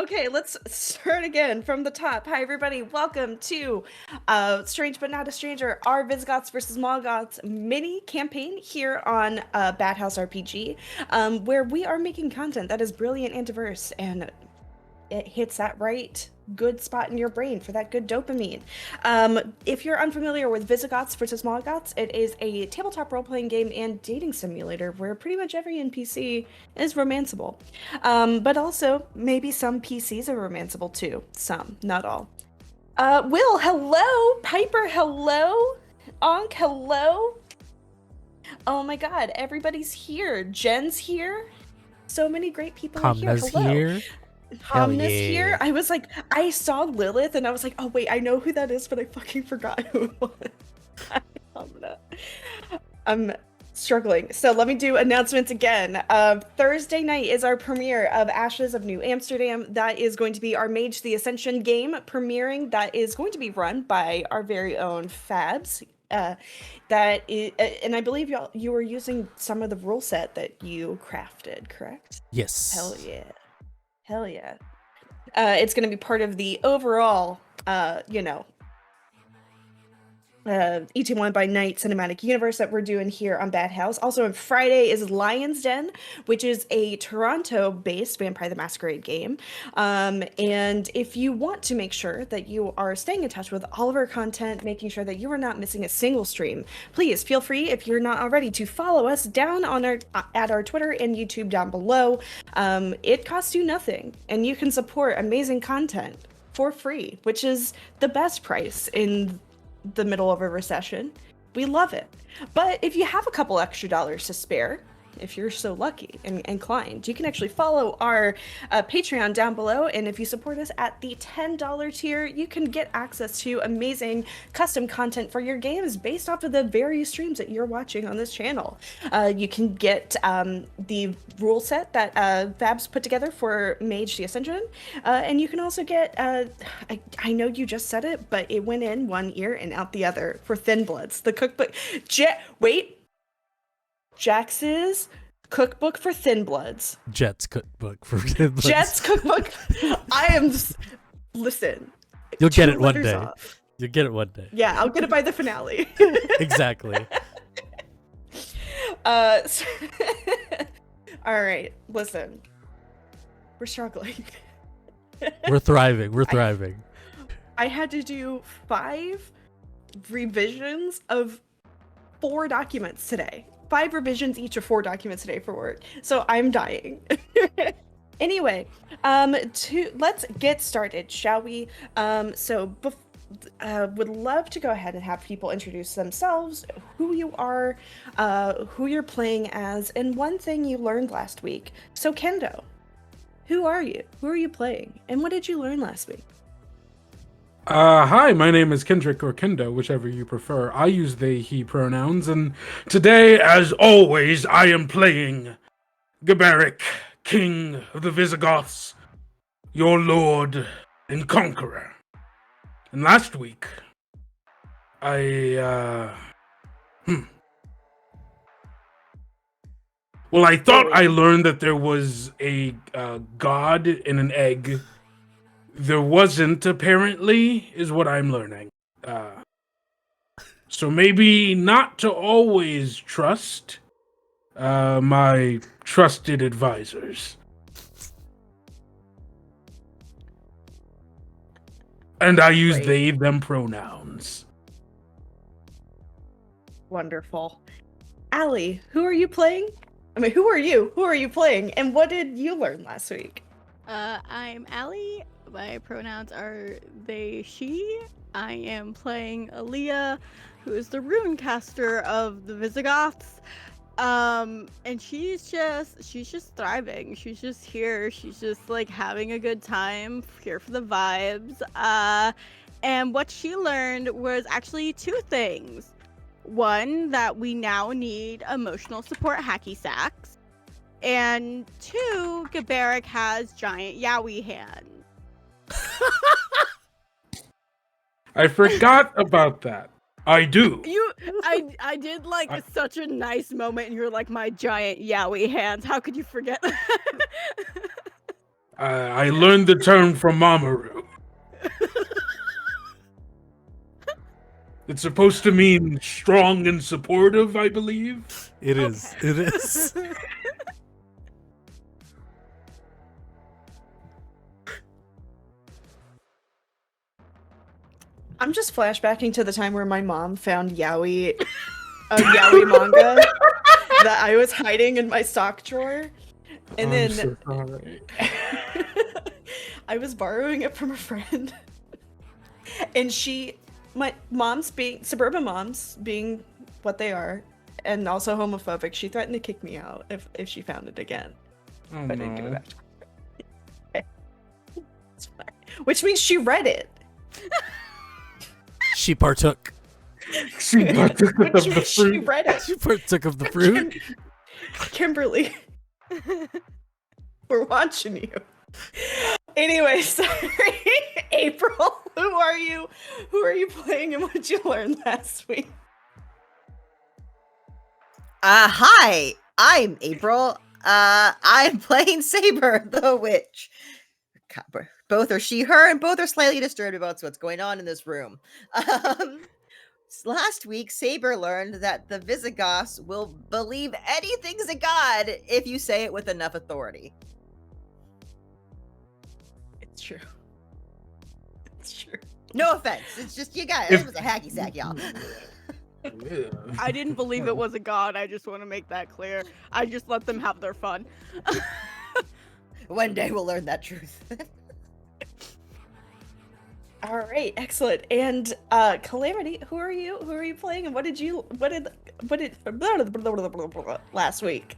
Okay, let's start again from the top. Hi, everybody. Welcome to Strange But Not a Stranger, our Visigoths versus Morgoths mini campaign here on Bad House RPG, where we are making content that is brilliant and diverse, and it hits that right good spot in your brain for that good dopamine. If you're unfamiliar with Visigoths versus Morgoths, it is a tabletop role-playing game and dating simulator where pretty much every NPC is romanceable. But also, maybe some PCs are romanceable too. Some, not all. Will, hello! Piper, hello! Onk, hello! Oh my god, everybody's here. Jen's here. So many great people are here. Kamna's Hello. here. Hamna's here. I was like, I saw Lilith and I was like, oh wait, I know who that is, but I fucking forgot who it was. Hamna. I'm struggling. So let me do announcements again. Thursday night is our premiere of Ashes of New Amsterdam. That is going to be our Mage the Ascension game premiering. That is going to be run by our very own Fabs. That is, and I believe you were using some of the rule set that you crafted, correct? Yes. Hell yeah. Hell yeah. It's going to be part of the overall, ET1 by Night cinematic universe that we're doing here on Bad House. Also on Friday is Lion's Den, which is a Toronto-based Vampire the Masquerade game. And if you want to make sure that you are staying in touch with all of our content, making sure that you are not missing a single stream, please feel free, if you're not already, to follow us down on at our Twitter and YouTube down below. It costs you nothing, and you can support amazing content for free, which is the best price in the middle of a recession. We love it. But if you have a couple extra dollars to spare, if you're so lucky and inclined, you can actually follow our Patreon down below, and if you support us at the $10 tier, you can get access to amazing custom content for your games based off of the various streams that you're watching on this channel. You can get the rule set that Fabs put together for Mage the Ascension, and you can also get, I know you just said it, but it went in one ear and out the other, for Thin Bloods, the cookbook. Jax's cookbook for Thin Bloods. Jet's cookbook for Thin Bloods. Jet's cookbook. I am just, listen. You'll get it one day. You'll get it one day. Yeah, I'll get it by the finale. Exactly. All right, listen. We're struggling. We're thriving. We're thriving. I had to do 5 revisions of 4 documents today. 5 revisions each of 4 documents today for work. So I'm dying. Anyway, let's get started, shall we? Would love to go ahead and have people introduce themselves, who you are, who you're playing as, and one thing you learned last week. So Kendo, who are you? Who are you playing? And what did you learn last week? Hi, my name is Kendrick, or Kendo, whichever you prefer. I use they, he pronouns, and today, as always, I am playing Geberic, King of the Visigoths, your lord and conqueror. And last week, I thought I learned that there was a god in an egg. There wasn't, apparently, is what I'm learning. So maybe not to always trust my trusted advisors. And I use they, them pronouns. Wonderful. Allie, who are you playing? I mean, who are you? Who are you playing? And what did you learn last week? I'm Allie. My pronouns are they, she. I am playing Aaliyah, who is the rune caster of the Visigoths. And she's just thriving. She's just here. She's just like having a good time, here for the vibes. And what she learned was actually 2 things. One, that we now need emotional support hacky sacks. And 2, Geberic has giant yaoi hands. I forgot about that. I do. I did like such a nice moment, and you're like, my giant yaoi hands. How could you forget? I learned the term from Mamoru. It's supposed to mean strong and supportive, I believe. It is. It is. I'm just flashbacking to the time where my mom found yaoi, a yaoi manga that I was hiding in my sock drawer, and I'm then so sorry. I was borrowing it from a friend, and my moms being suburban moms being what they are, and also homophobic, she threatened to kick me out if she found it again. Oh, If I didn't give it no. back to her. It's fine. Which means she read it. She partook. She partook of Which the means she fruit. read it. She partook of the fruit. Kimberly, we're watching you. Anyway, sorry. April, who are you? Who are you playing and what did you learn last week? Hi, I'm April. I'm playing Saber the Witch. Both are she, her, and both are slightly disturbed about what's going on in this room. Last week, Saber learned that the Visigoths will believe anything's a god if you say it with enough authority. It's true. It's true. No offense, it's just you guys. If- It was a hacky sack, y'all. Yeah. I didn't believe it was a god. I just want to make that clear. I just let them have their fun. One day we'll learn that truth. All right, excellent. And Calamity, who are you? Who are you playing? And what did last week?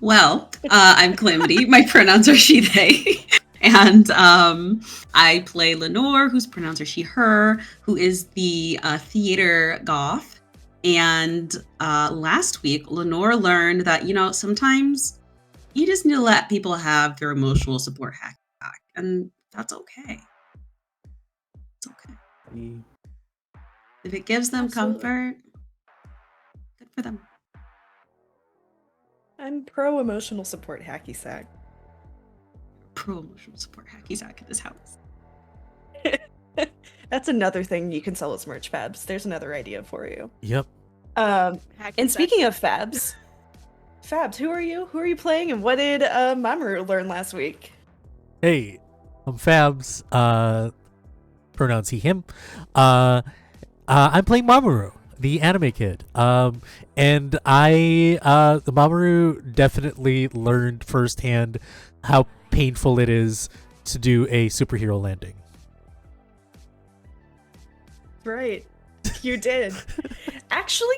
Well, I'm Calamity. My pronouns are she, they. And I play Lenore, whose pronouns are she, her, who is the theater goth. And last week, Lenore learned that, sometimes you just need to let people have their emotional support hack back. And that's okay. It's okay. If it gives them Absolutely. comfort, good for them. I'm pro emotional support hacky sack. Pro emotional support hacky sack in this house. That's another thing you can sell as merch, Fabs. There's another idea for you. Yep. And Hacky speaking of Fabs, who are you? Who are you playing? And what did Mamoru learn last week? Hey, I'm Fabs. Pronouns he, him. I'm playing Mamoru, the anime kid. And the Mamoru definitely learned firsthand how painful it is to do a superhero landing. Right. You did. Actually,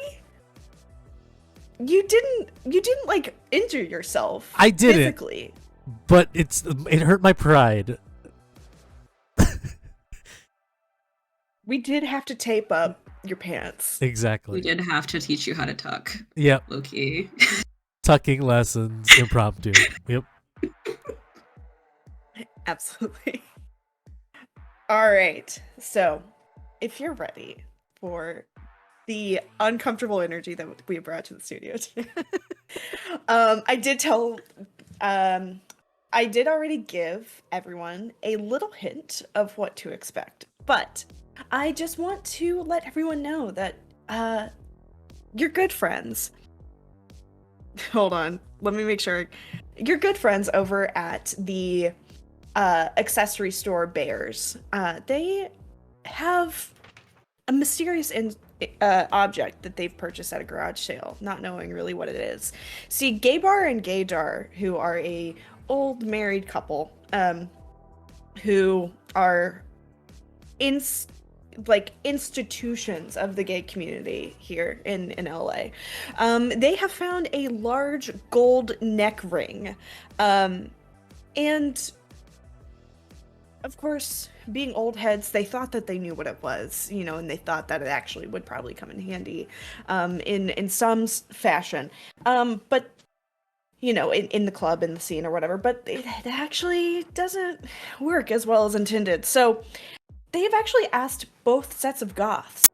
you didn't like injure yourself. I didn't. Physically. But it hurt my pride. We did have to tape up your pants. Exactly. We did have to teach you how to tuck, Yep. Loki. Tucking lessons, impromptu. Yep. Absolutely. All right. So, if you're ready for the uncomfortable energy that we brought to the studio today, I did already give everyone a little hint of what to expect, but I just want to let everyone know that you're good friends. Hold on, let me make sure. You're good friends over at the accessory store Bears. They have a mysterious object that they've purchased at a garage sale, not knowing really what it is. See, Gaybar and Gaydar, who are a old married couple, who are institutions of the gay community here in LA. They have found a large gold neck ring. And of course, being old heads, they thought that they knew what it was, and they thought that it actually would probably come in handy in some fashion. But in the club, in the scene or whatever, but it actually doesn't work as well as intended. So they've actually asked both sets of Goths,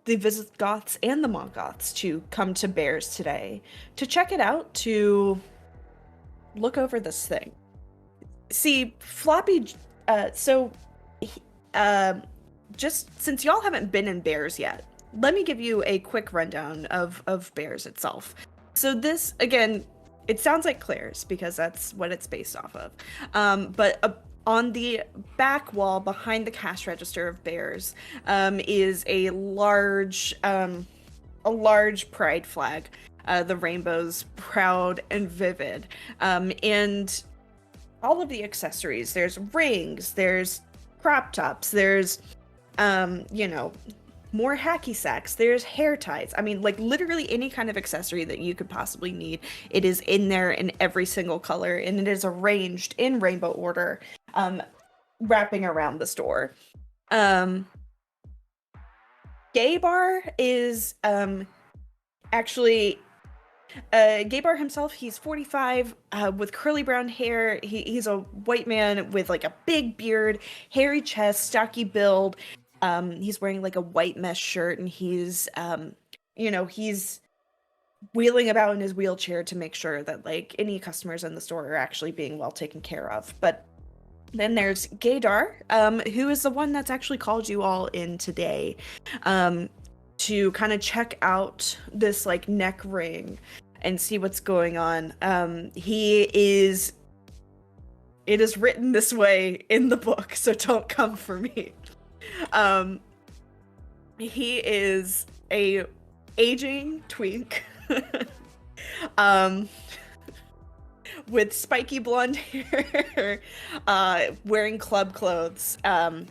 the Visigoths and the Mongoths, to come to Bears today to check it out, to look over this thing. See, Floppy. So, just since y'all haven't been in Bears yet, let me give you a quick rundown of Bears itself. So this, again, it sounds like Claire's because that's what it's based off of. But on the back wall behind the cash register of Bears is a large pride flag. The rainbow's proud and vivid. And all of the accessories, there's rings, there's crop tops, there's more hacky sacks, there's hair ties. I mean, like literally any kind of accessory that you could possibly need, it is in there in every single color, and it is arranged in rainbow order, wrapping around the store. Gay Bar is actually Gay Bar himself. He's 45 with curly brown hair. He's a white man with like a big beard, hairy chest, stocky build. He's wearing like a white mesh shirt, and he's he's wheeling about in his wheelchair to make sure that like any customers in the store are actually being well taken care of. But then there's Gaydar, who is the one that's actually called you all in today to kind of check out this like neck ring and see what's going on. It is written this way in the book, so don't come for me. He is a aging twink with spiky blonde hair, wearing club clothes, and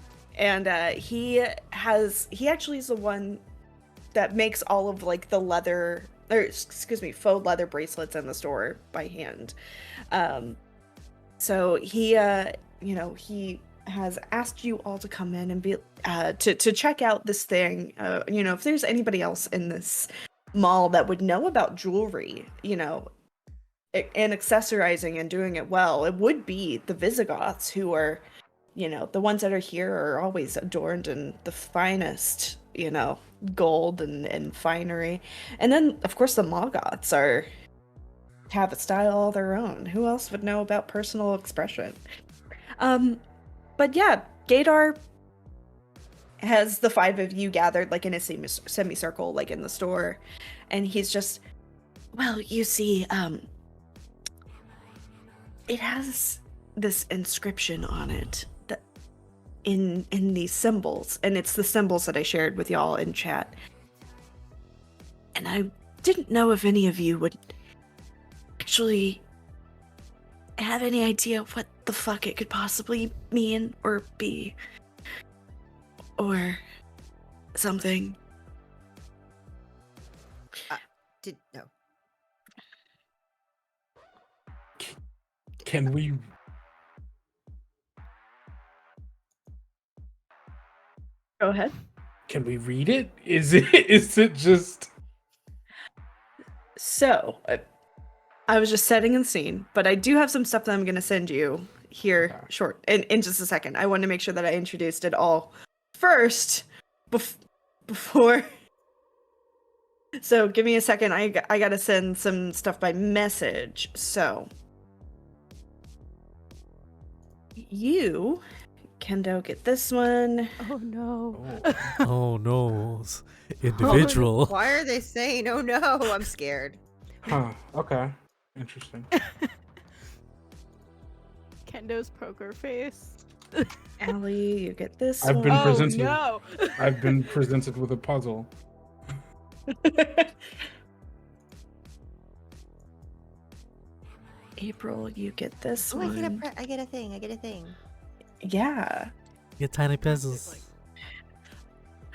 he actually is the one that makes all of like the faux leather bracelets in the store by hand. So he has asked you all to come in and be to check out this thing. If there's anybody else in this mall that would know about jewelry, and accessorizing and doing it well, it would be the Visigoths, who are, the ones that are here are always adorned in the finest, gold and finery. And then, of course, the Moggoths have a style all their own. Who else would know about personal expression? But yeah, Gaydar has the five of you gathered like in a semicircle, like in the store, and he's just, well, you see, it has this inscription on it that in these symbols, and it's the symbols that I shared with y'all in chat. And I didn't know if any of you would actually have any idea what the fuck it could possibly mean or be, or something. No. Can we? Go ahead. Can we read it? Is it just? So, I was just setting the scene, but I do have some stuff that I'm going to send you here in just a second. I wanted to make sure that I introduced it all first before. So give me a second. I got to send some stuff by message. So you, Kendo, get this one. Oh no. Oh no. Individual. Why are they saying, oh no? I'm scared. Huh. Okay. Interesting. Kendo's poker face. Allie, you get this I've one. been Oh presented. no. I've been presented with a puzzle. April, you get this Oh, one. I get a thing. Yeah. Get tiny puzzles.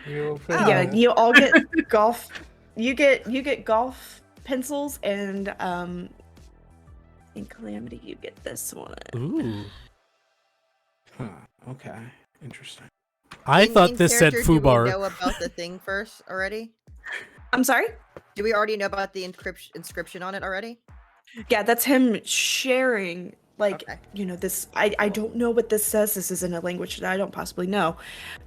Oh. Yeah, you all get golf. You get golf pencils, and in Calamity you get this one. Ooh. Huh. Okay. Interesting. I In- thought in this said character, do we Fubar. know about the thing first already? I'm sorry? Do we already know about the inscription on it already? Yeah, that's him sharing, like, Okay. this. I don't know what this says. This is in a language that I don't possibly know.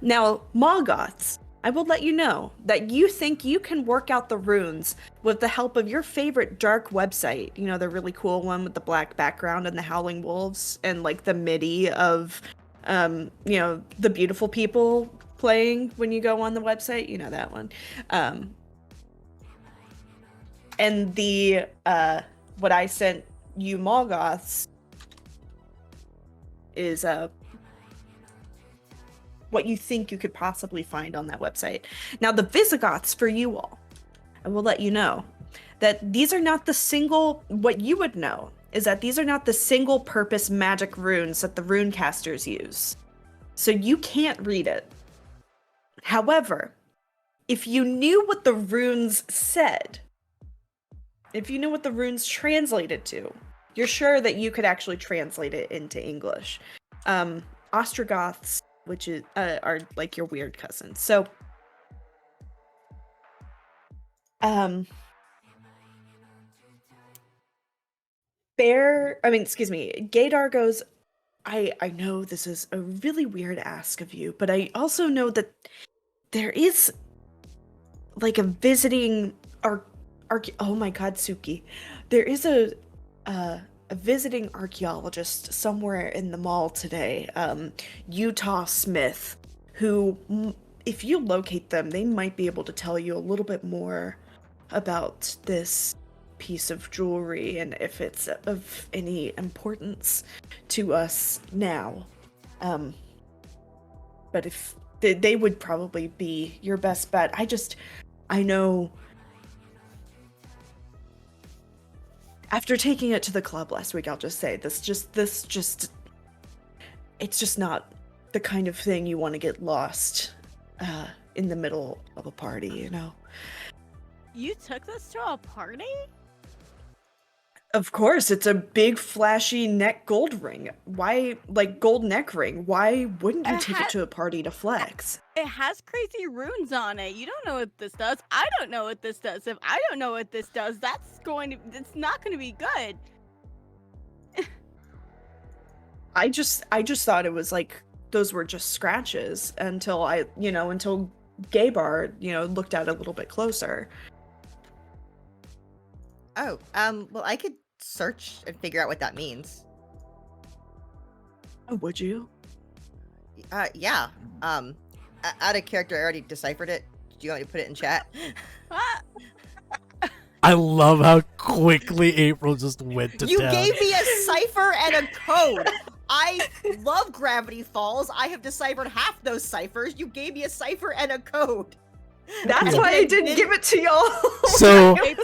Now, Moggoths I will let you know that you think you can work out the runes with the help of your favorite dark website. You know, the really cool one with the black background and the howling wolves and like the MIDI of, you know, the beautiful people playing when you go on the website. You know that one. And the, what I sent you Goths is, what you think you could possibly find on that website. Now, the Visigoths, for you all, I will let you know that these are not the single, what you would know is that these are not the single purpose magic runes that the rune casters use. So you can't read it. However, if you knew what the runes said, if you knew what the runes translated to, you're sure that you could actually translate it into English. Ostrogoths, which is are like your weird cousins. So, Gaydar goes, I know this is a really weird ask of you, but I also know that there is like a visiting oh my god, Suki. There is a visiting archaeologist somewhere in the mall today, Utah Smith, who, if you locate them, they might be able to tell you a little bit more about this piece of jewelry and if it's of any importance to us now. But if they would probably be your best bet. I know after taking it to the club last week, I'll just say it's just not the kind of thing you want to get lost in the middle of a party, you know? You took this to a party? Of course, it's a big flashy neck gold ring. Why, like gold neck ring? Why wouldn't you take it to a party to flex? It has crazy runes on it. You don't know what this does. I don't know what this does. If I don't know what this does, it's not going to be good. I just thought it was like those were just scratches until until Gaybar, looked at it a little bit closer. Oh, well, I could search and figure out what that means. Oh, would you? Yeah. Out of character, I already deciphered it. Do you want me to put it in chat? I love how quickly April just went to You town. gave me a cipher and a code. I love Gravity Falls. I have deciphered half those ciphers. You gave me a cipher and a code. That's why I didn't give it to y'all. So And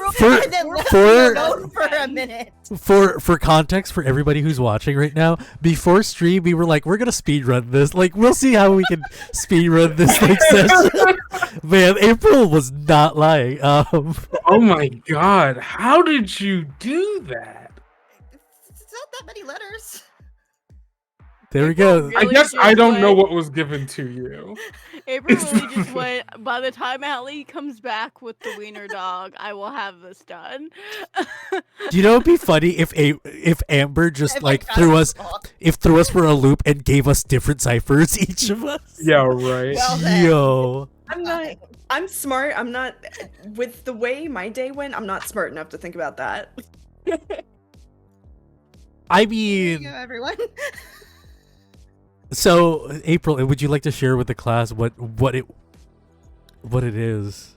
then left me alone for a minute. for context for everybody who's watching right now, before stream we were like, we're gonna speed run this. Like, we'll see how we can speed run this session. Man, April was not lying. Oh my god, how did you do that? It's not that many letters. There we go. I guess I don't know what was given to you. April really just went, by the time Allie comes back with the wiener dog, I will have this done. Do you know it'd be funny if Amber just threw us for a loop and gave us different ciphers, each of us? Yeah, right. Well, then. Yo. I'm smart. I'm not, with the way my day went, I'm not smart enough to think about that. I There mean, you go, everyone. so April, would you like to share with the class what it is?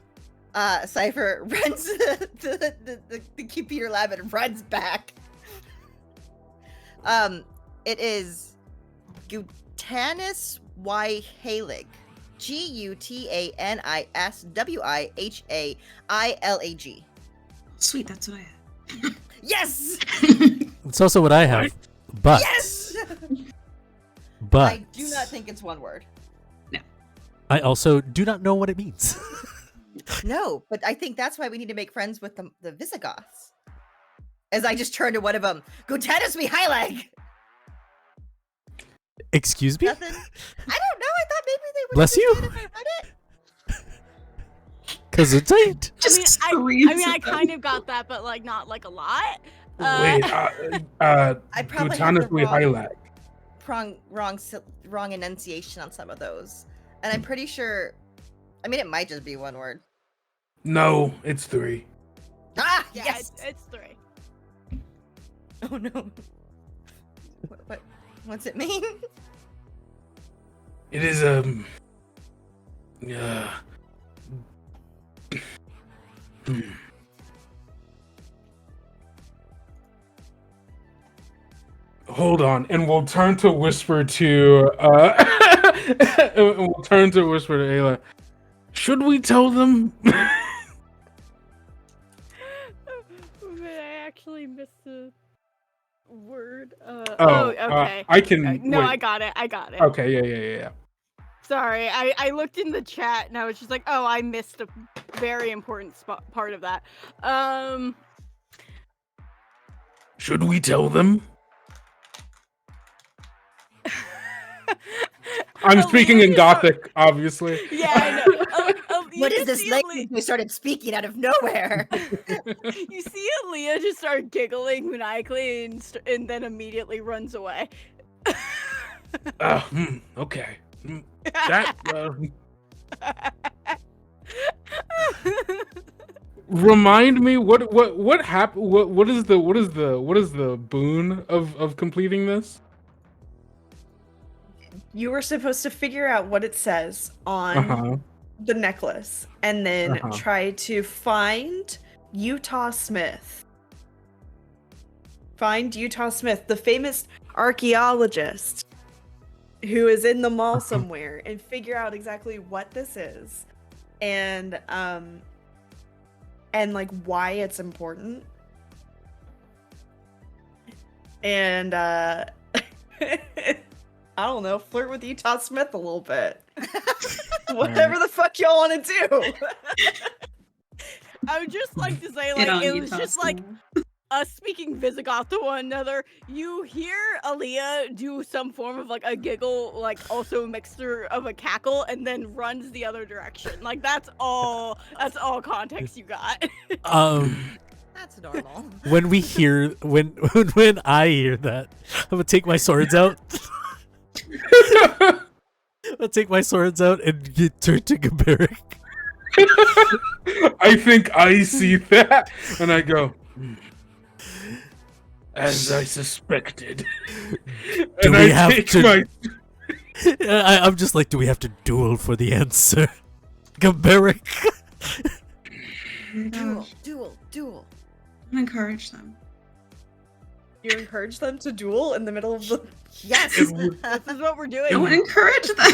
Cypher runs the computer lab and runs back. It is Gutanis Y Halig. GUTANISWIHAILAG. Sweet, that's what I have. Yes! It's also what I have. But Yes! but I do not think it's one word. I also do not know what it means. No, but I think that's why we need to make friends with the Visigoths. As I just turn to one of them, Gutanis Mi Halig! Excuse me? Nothing. I don't know. I thought maybe they would. Bless you. If I read it. Because it's ain't. I mean, I kind of got that, but like not like a lot. Wait, I probably have the Gutanis highlight. wrong enunciation on some of those, and I'm pretty sure I mean, it might just be one word. No, it's 3. Ah, Yeah, yes. it's 3. Oh no. What's it mean? It is Hold on, and we'll turn to whisper to Ayla. Should we tell them? I actually missed the word. Okay. I can. No, wait. I got it. Okay, yeah. Sorry, I looked in the chat and I was just like, oh, I missed a very important part of that. Should we tell them? I'm speaking in Gothic, obviously. Yeah, I know. What is this language we started speaking out of nowhere? You see Aaliyah just start giggling maniacally and then immediately runs away. Okay. That remind me what happened. What is the boon of completing this? You were supposed to figure out what it says on the necklace and then try to find Utah Smith. Find Utah Smith, the famous archaeologist who is in the mall somewhere, and figure out exactly what this is and like why it's important. And I don't know, flirt with Utah Smith a little bit. Whatever the fuck y'all want to do. I would just like to say, like, it was just like us speaking Visigoth to one another. You hear Aaliyah do some form of like a giggle, like also a mixture of a cackle, and then runs the other direction. Like that's all context you got. That's normal. When I hear that, I'm gonna take my swords out. I'll take my swords out and turn to Gaberic. I think I see that, and I go, as I suspected. Do we have to? I'm just like, do we have to duel for the answer, Gaberic? Duel. I'm gonna encourage them. You encourage them to duel in the middle of the... Yes. This is what we're doing. I would encourage them.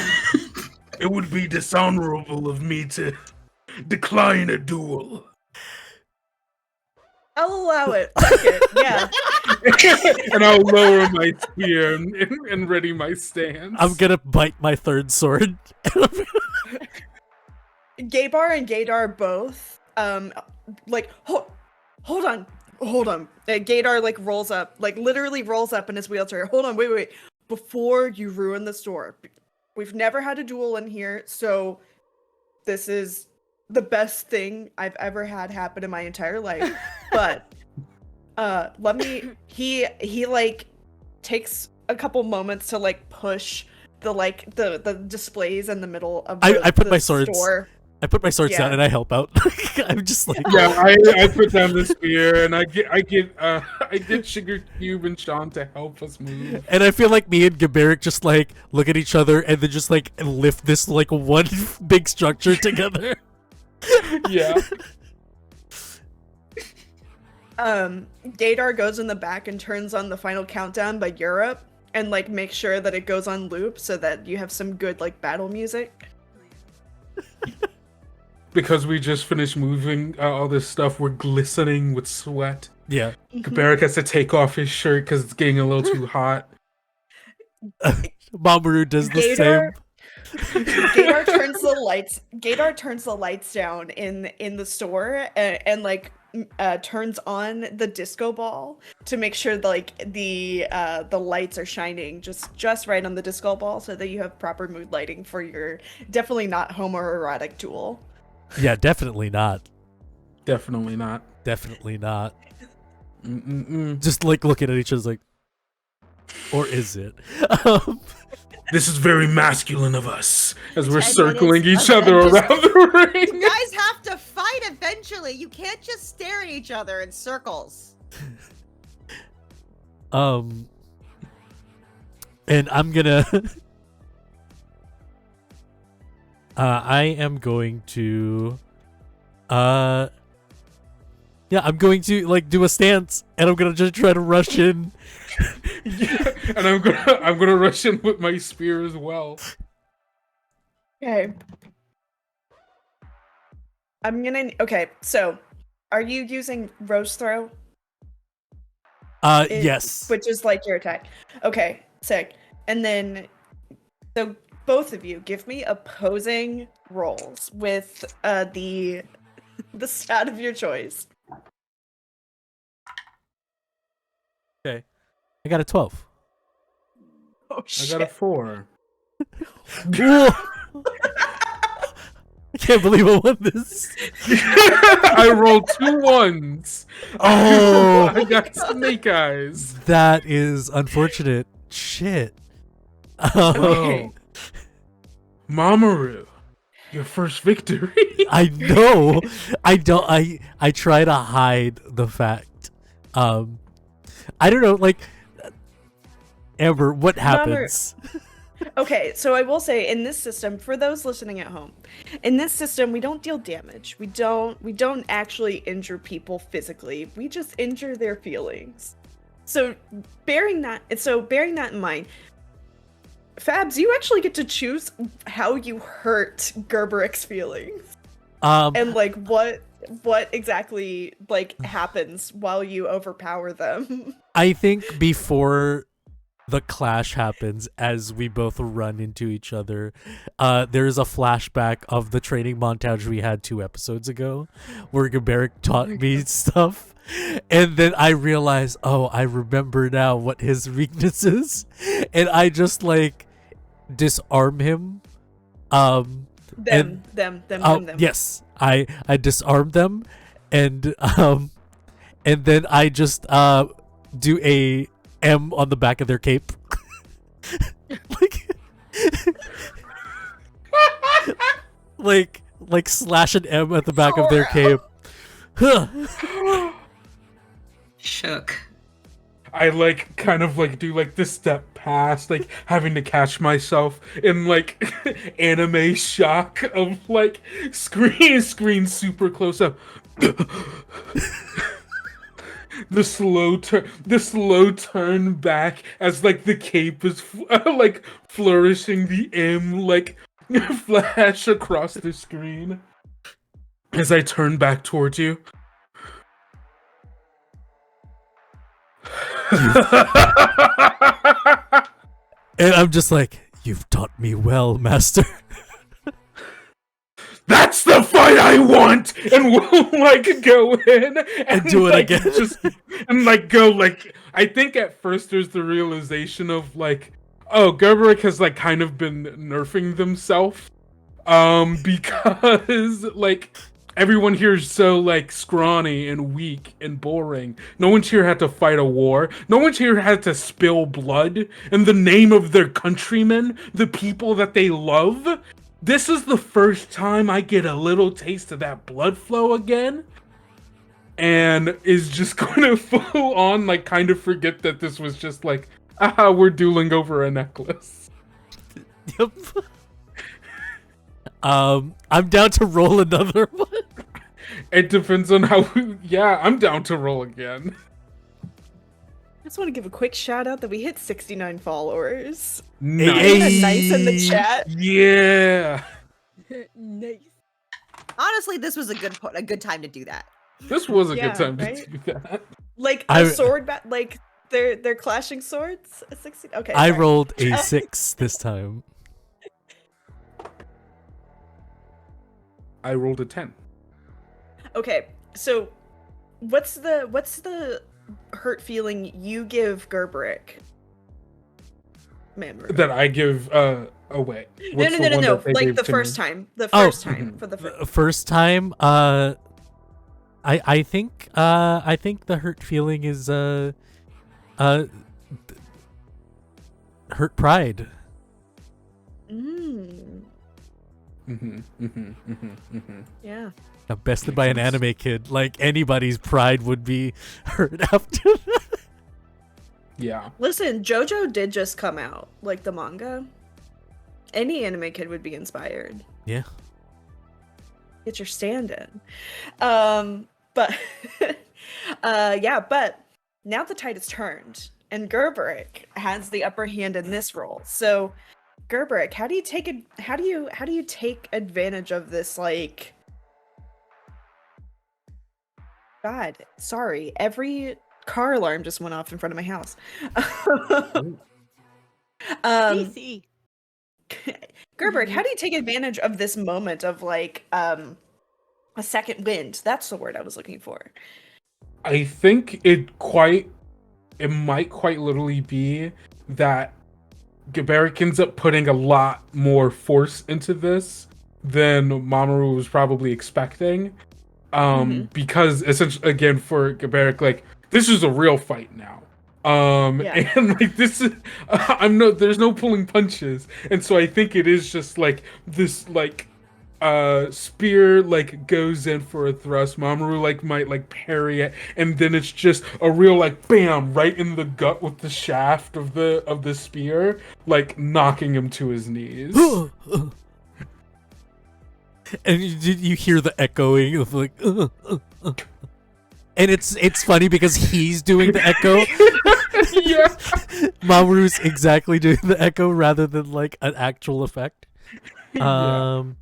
It would be dishonorable of me to decline a duel. I'll allow it. Fuck it. Yeah. And I'll lower my spear and ready my stance. I'm gonna bite my third sword. Gaybar and Gaydar both, like, hold on. Gaydar, like, rolls up, like, literally rolls up in his wheelchair. Hold on, wait. Before you ruin the store, we've never had a duel in here, so this is the best thing I've ever had happen in my entire life. But, he, like, takes a couple moments to, like, push the displays in the middle of I put my store. swords. I put my swords down and I help out. I'm just like, yeah, I put down the spear and I get Sugar Cube and Sean to help us move. And I feel like me and Gaberic just like look at each other and then just like lift this like one big structure together. Yeah. Gaydar goes in the back and turns on the Final Countdown by Europe and like make sure that it goes on loop so that you have some good like battle music. Because we just finished moving all this stuff, we're glistening with sweat. Yeah. Gaberic has to take off his shirt because it's getting a little too hot. Mamoru does the same. Gaydar turns the lights down in the store and like turns on the disco ball to make sure like the lights are shining just right on the disco ball so that you have proper mood lighting for your definitely not homoerotic duel. Yeah, definitely not. Definitely not. Definitely not. Mm-mm-mm. Just like looking at each other like Or is it? This is very masculine of us, as we're 10 circling minutes each of other them around just- the You ring. guys have to fight eventually. You can't just stare at each other in circles. And I'm gonna I am going to I'm going to like do a stance, and I'm gonna just try to rush in. Yeah, and I'm gonna rush in with my spear as well. Okay. Okay, so are you using Rose Throw? Yes. Which is like your attack. Okay, sick. And then, so both of you give me opposing rolls with the stat of your choice. Okay. I got a 12. Oh I shit! got a 4. Whoa. I can't believe I won this. I rolled 2 1s. Oh. I got snake eyes. That is unfortunate. Shit. Okay. Mamoru, your first victory. I know. I try to hide the fact. I don't know, like, Amber, what happens? Okay, so I will say in this system, for those listening at home, in this system we don't deal damage. We don't actually injure people physically. We just injure their feelings. So bearing that in mind, Fabs, you actually get to choose how you hurt Gerberic's feelings. And like what exactly like happens while you overpower them. I think before the clash happens, as we both run into each other, there's a flashback of the training montage we had 2 episodes ago, where Geberic taught me stuff, and then I realized, oh, I remember now what his weakness is, and I just like disarm him. Them. Yes, I disarm them, and then I just do a M on the back of their cape. like slash an M at the back of their cape. Shook. I like kind of like do like this step past, like having to catch myself in like anime shock of like screen super close up. The slow turn back as like the cape is like flourishing, the M like flash across the screen as I turn back towards you. And I'm just like, you've taught me well, master. That's the fight I want, and we'll like go in and do it like, again. and like go like. I think at first there's the realization of like, oh, Gerberic has like kind of been nerfing themselves, because like everyone here is so like scrawny and weak and boring. No one's here had to fight a war. No one's here had to spill blood in the name of their countrymen, the people that they love. This is the first time I get a little taste of that blood flow again, and is just going to full on like kind of forget that this was just like, we're dueling over a necklace. Yep. I'm down to roll another one. It depends on how. Yeah, I'm down to roll again. I just want to give a quick shout out that we hit 69 followers. Nice. Isn't that nice in the chat? Yeah. Nice. Honestly, this was a good time to do that. This was a Yeah, good time right? to do that. Like I- a sword like they're clashing swords. 16. Okay. I sorry. rolled a 6 this time. I rolled a 10. Okay, so what's the hurt feeling you give Gerberic? Mamoru? That I give away. What's the one No. that they Like gave the to first me? time. The Oh. first time for the first. First time, I think the hurt feeling is hurt pride. Yeah. Now, bested by an anime kid, like anybody's pride would be hurt after that. Yeah. Listen, JoJo did just come out, like the manga. Any anime kid would be inspired. Yeah. Get your stand-in. But yeah, but now the tide has turned, and Gerberick has the upper hand in this role. So, Gerberick, how do you take advantage of this? Like, God, sorry, every car alarm just went off in front of my house. DC. Gerberick, how do you take advantage of this moment of like a second wind? That's the word I was looking for. I think it might quite literally be that Gerberick ends up putting a lot more force into this than Mamoru was probably expecting. Because essentially, again, for Gerberick, like, this is a real fight now. Yeah. And like this is, there's no pulling punches, and so I think it is just like this, like, spear like goes in for a thrust. Mamoru like might like parry it, and then it's just a real like bam right in the gut with the shaft of the spear, like knocking him to his knees. And you hear the echoing of like, and it's funny because he's doing the echo. Yeah. Mamoru's exactly doing the echo rather than like an actual effect. And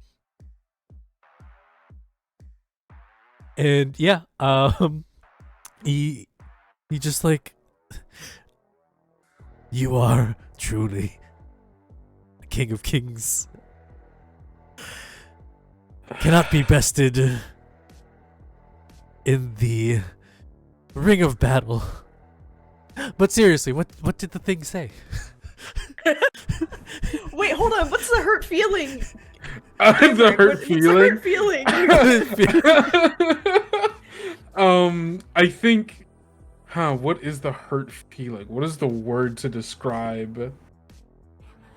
yeah, he just like, you are truly the King of Kings. Cannot be bested in the ring of battle. But seriously, what did the thing say? Wait, hold on. What's the hurt feeling? The hurt What's the hurt feeling? I think, what is the hurt feeling? What is the word to describe?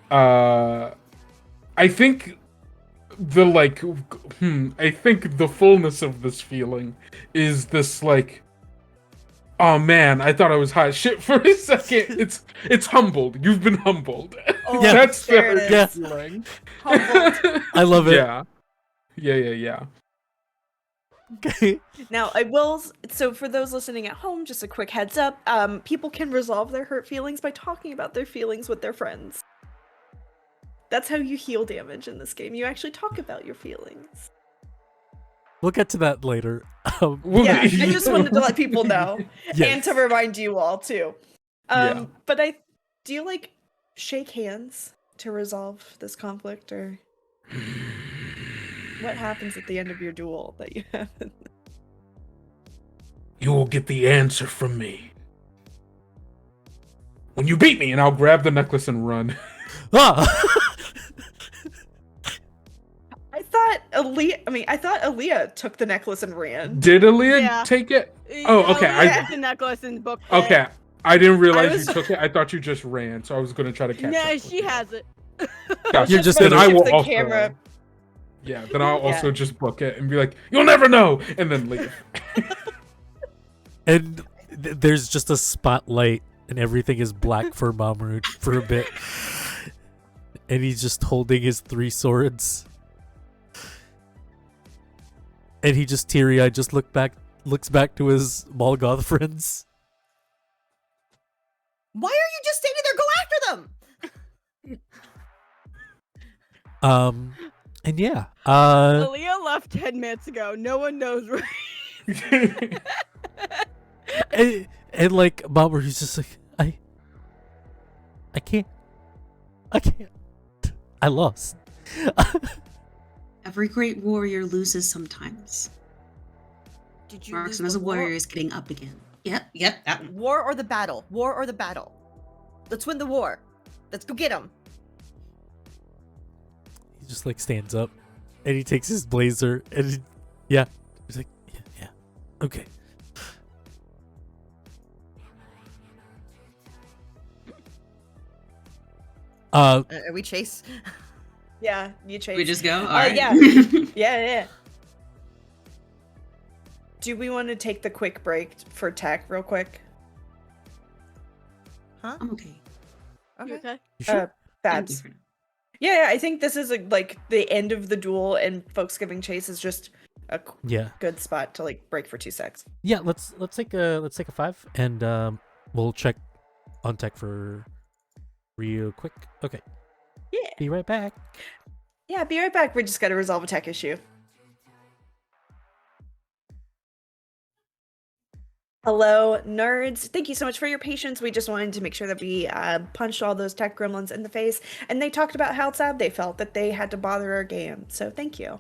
I think I think the fullness of this feeling is this, like, oh man, I thought I was hot shit for a second. It's humbled. You've been humbled. Oh, Yeah, that's the there it hurt is. feeling. Humbled. I love it. Yeah. Okay. Now, so for those listening at home, just a quick heads up, people can resolve their hurt feelings by talking about their feelings with their friends. That's how you heal damage in this game. You actually talk about your feelings. We'll get to that later. Yeah, I just wanted to let people know. Yes. And to remind you all, too. Yeah. But do you, like, shake hands to resolve this conflict, or what happens at the end of your duel that you have? You will get the answer from me when you beat me, and I'll grab the necklace and run. Ah! I thought Aaliyah took the necklace and ran. Did Aaliyah Yeah. take it? Oh, okay. I took the necklace and booked it. Okay. I didn't realize was- you took it. I thought you just ran, so I was gonna try to catch No, up. she has it. Gotcha. You're just then gonna I will the also. camera. Yeah, then I'll also Yeah. just book it and be like, "You'll never know," and then leave. And there's just a spotlight, and everything is black for Mamoru for a bit. And he's just holding his 3 swords. And he just teary-eyed just looks back to his Molgoth friends. Why are you just standing there? Go after them! And yeah. Aaliyah left 10 minutes ago. No one knows where. And like Mamoru's just like, I can't. I lost. Every great warrior loses sometimes. Did you Marksman lose as a the war? warrior is getting up again. Yep, that one. War or the battle? War or the battle? Let's win the war. Let's go get him. He just like stands up, and he takes his blazer, and he's like, yeah, okay. We chase. Yeah, you chase. We just go. All right. Yeah. Yeah. Do we want to take the quick break for tech real quick? Huh? I'm okay. You Okay. okay? You sure? Thank you Babs. for now. Yeah, I think this is like the end of the duel, and folks giving chase is just a Yeah. good spot to like break for 2 secs. Yeah, let's take a 5 and we'll check on tech for real quick. Okay. Yeah. Be right back. Yeah, be right back. We just got to resolve a tech issue. Hello, nerds. Thank you so much for your patience. We just wanted to make sure that we punched all those tech gremlins in the face, and they talked about how sad they felt that they had to bother our game. So thank you.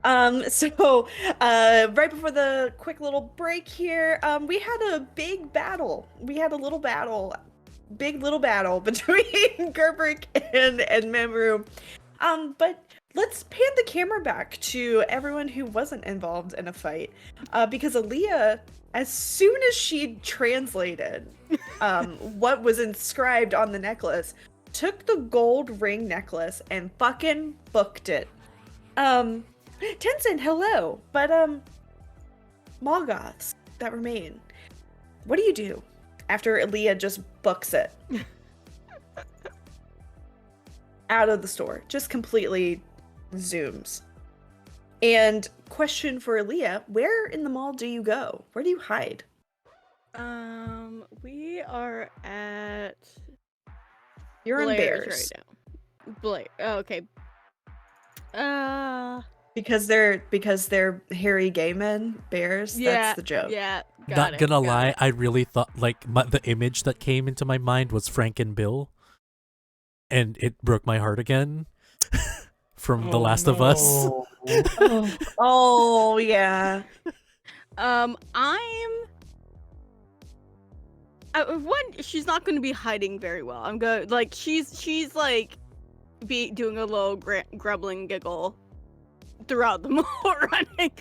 So right before the quick little break here, we had a big battle. We had a little battle, big little battle between Gerbrick and Memru. But let's pan the camera back to everyone who wasn't involved in a fight, because Aaliyah, as soon as she translated what was inscribed on the necklace, took the gold ring necklace and fucking booked it. Tenzin, hello, but Goths that remain, what do you do after Aaliyah just books it out of the store, just completely zooms? And question for Aaliyah, where in the mall do you go? Where do you hide? We are at You're in Blair's Bears. right now. Blair. Oh, okay. Because they're hairy gay men, bears. Yeah. That's the joke. Yeah. Not gonna lie, I really thought like the image that came into my mind was Frank and Bill, and it broke my heart again from The Last of Us. Oh yeah. She's not going to be hiding very well. I'm going like she's like doing a little grumbling giggle throughout the mall running.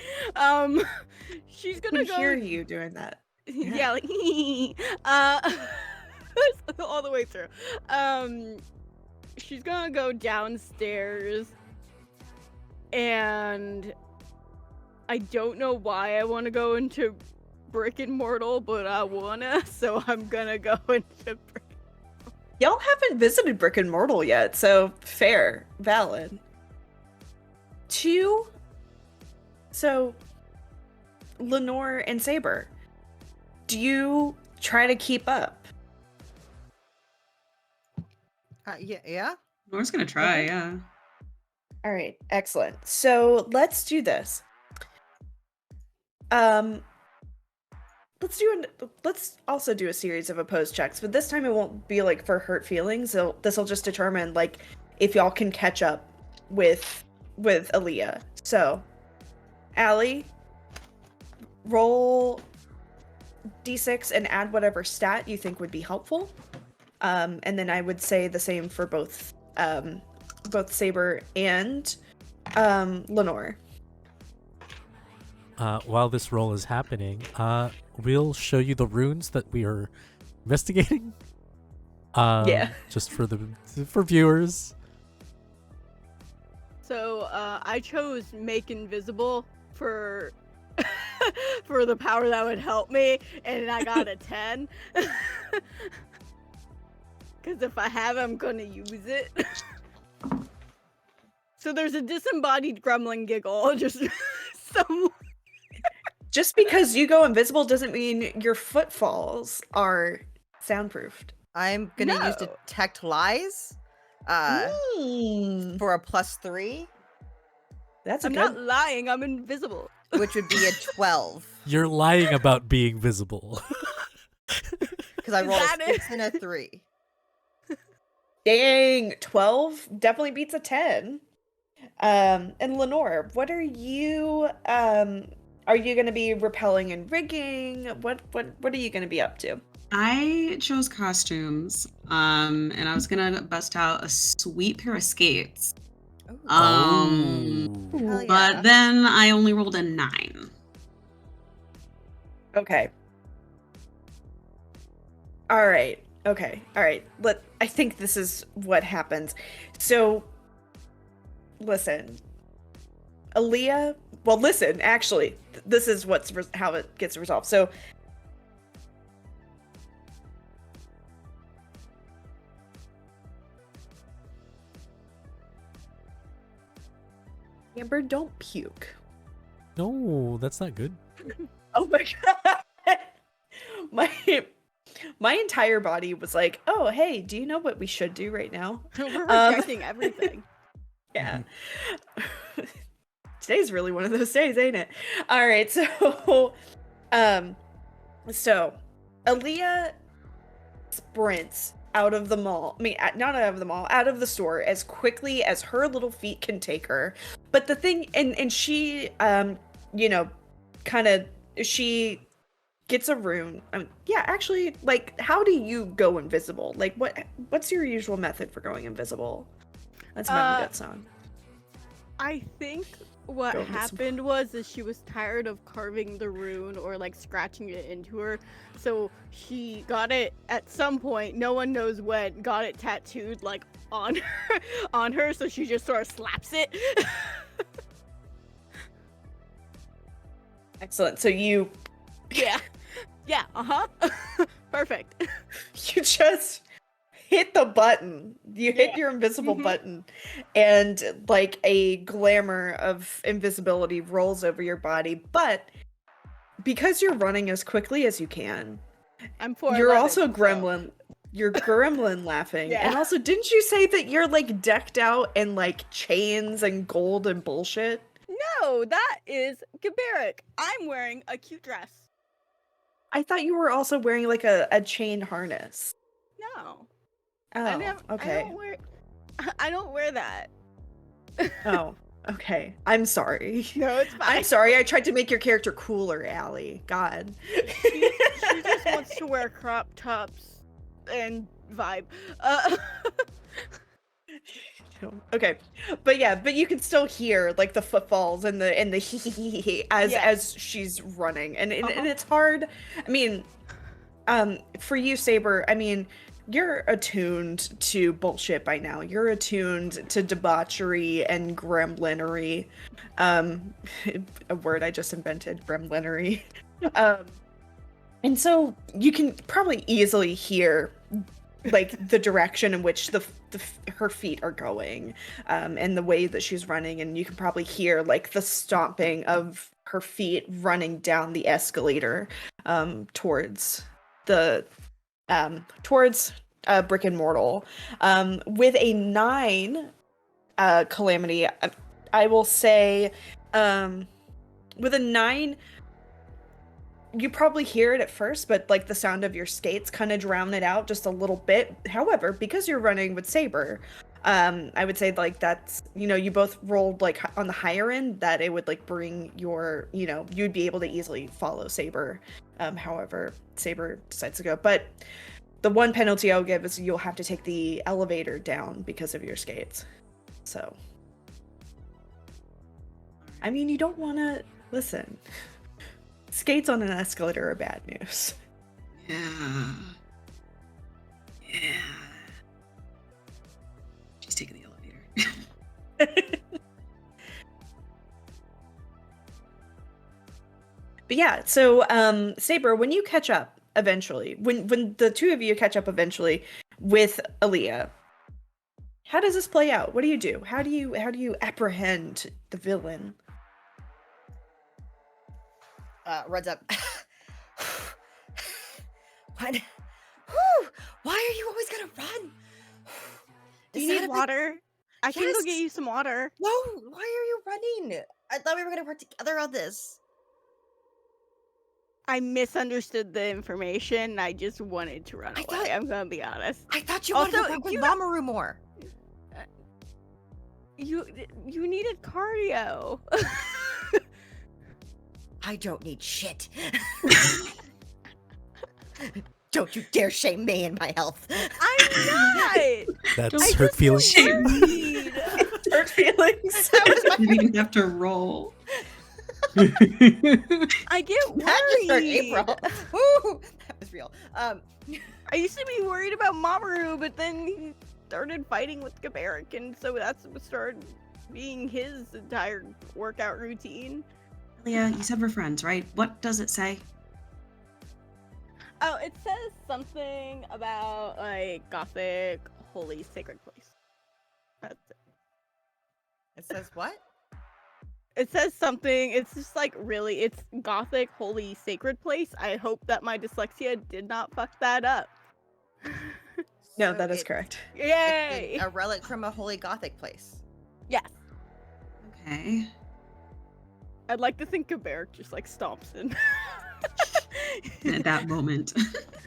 She's I gonna can hear you doing that. yeah, like all the way through. She's gonna go downstairs, and I don't know why I want to go into Brick and Mortal, but I wanna, so I'm gonna go into Brick. Y'all haven't visited Brick and Mortal yet, so fair, valid. So Lenore and Saber, do you try to keep up? Yeah. Nora's gonna try, Okay. yeah. All right, excellent. So let's do this. Let's also do a series of opposed checks, but this time it won't be like for hurt feelings. So this will just determine like if y'all can catch up with Aaliyah. So, Allie, roll d6 and add whatever stat you think would be helpful. And then I would say the same for both Saber and Lenore. While this roll is happening, we'll show you the runes that we are investigating. Yeah. Just for viewers. So I chose make invisible for for the power that would help me, and I got a 10. Because if I have, I'm gonna use it. So there's a disembodied grumbling giggle, just some. Just because you go invisible doesn't mean your footfalls are soundproofed. I'm gonna use No. detect lies for a +3, That's a I'm good. not lying. I'm invisible. which would be a 12. You're lying about being visible. Because I rolled That a 6 and a 3. Dang, 12 definitely beats a 10. And Lenore, what are you going to be repelling and rigging? What are you going to be up to? I chose costumes, and I was gonna bust out a sweet pair of skates. Hell But yeah. then I only rolled a 9. Okay. All right. Okay. All right. I think this is what happens. So, listen. Aaliyah, well, listen, actually, this is how it gets resolved. So, Amber, don't puke. No, that's not good. Oh my god. My entire body was like, "Oh, hey, do you know what we should do right now?" We're rejecting everything. Yeah. Today's really one of those days, ain't it? All right, so Aaliyah sprints out of the mall. I mean, not out of the mall, out of the store as quickly as her little feet can take her. But the thing, and she, she gets a rune. Yeah, actually, like, how do you go invisible? Like, what's your usual method for going invisible? That's my gut song. I think what happened was she was tired of carving the rune or like scratching it into her, so she got it at some point, no one knows when, got it tattooed like on her, so she just sort of slaps it. Excellent. So you perfect. You just hit the button. You hit your invisible button, and like a glamour of invisibility rolls over your body. But because you're running as quickly as you can, you're also gremlin. You're gremlin laughing. Yeah. And also, didn't you say that you're like decked out in like chains and gold and bullshit? No, that is Geberic. I'm wearing a cute dress. I thought you were also wearing like a chain harness. No. Oh, okay. I don't wear that. Oh, okay. I'm sorry. No, it's fine. I'm sorry. I tried to make your character cooler, Allie. God. She just wants to wear crop tops and vibe. Okay, but you can still hear like the footfalls and the hee as she's running, and it's hard. I mean, for you, Saber. I mean, you're attuned to bullshit by now. You're attuned to debauchery and gremlinery. A word I just invented, gremlinery. And so you can probably easily hear like the direction in which her feet are going, and the way that she's running, and you can probably hear like the stomping of her feet running down the escalator towards Brick and Mortal. With a 9 Calamity, I will say, with a 9, you probably hear it at first, but like the sound of your skates kind of drown it out just a little bit. However, because you're running with Saber, I would say like that's, you both rolled like on the higher end, that it would like bring your, you'd be able to easily follow Saber. However, Saber decides to go. But the one penalty I'll give is you'll have to take the elevator down because of your skates. So, I mean, you don't want to listen. Skates on an escalator are bad news. Yeah. She's taking the elevator. But yeah, so Saber, when you catch up eventually, when the two of you catch up eventually with Aaliyah, how does this play out? What do you do? How do you apprehend the villain? Runs up. What? Whew, why are you always gonna run? Do you need water? I can go get you some water. No, why are you running? I thought we were gonna work together on this. I misunderstood the information. I just wanted to run away. I'm gonna be honest. I thought you wanted to work with Mamoru more. You needed cardio. I don't need shit. Don't you dare shame me and my health. I'm not. That's hurt feelings. Hurt feelings. You didn't even have to roll. I get worried. That just hurt April. Woo, that was real. I used to be worried about Mamoru, but then he started fighting with Gaberic, and so that's what started being his entire workout routine. Leah, you said we're friends, right? What does it say? Oh, it says something about like Gothic holy sacred place. That's it. It says what? It says something. It's just like really. It's Gothic holy sacred place. I hope that my dyslexia did not fuck that up. No, So that is it's- correct. Yay! It's a relic from a holy Gothic place. Yes. Okay. I'd like to think Gaberic just like stomps in. At that moment.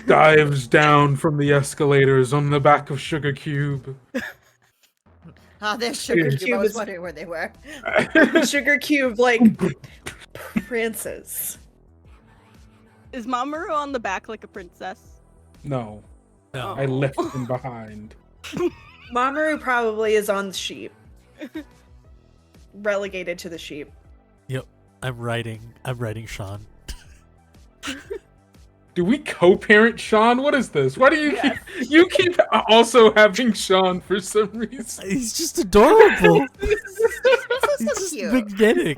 Dives down from the escalators on the back of Sugar Cube. Ah, there's Sugar Sugar Cube. I was is- wondering where they were. Sugar Cube, like, prances. Is Mamoru on the back like a princess? No, No. I left him behind. Mamoru probably is on the sheep. Relegated to the sheep. Yep. I'm writing Sean. Do we co-parent Sean? What is this? Why do you Yes. you keep also having Sean for some reason? He's just adorable. He's He's so just cute. magnetic.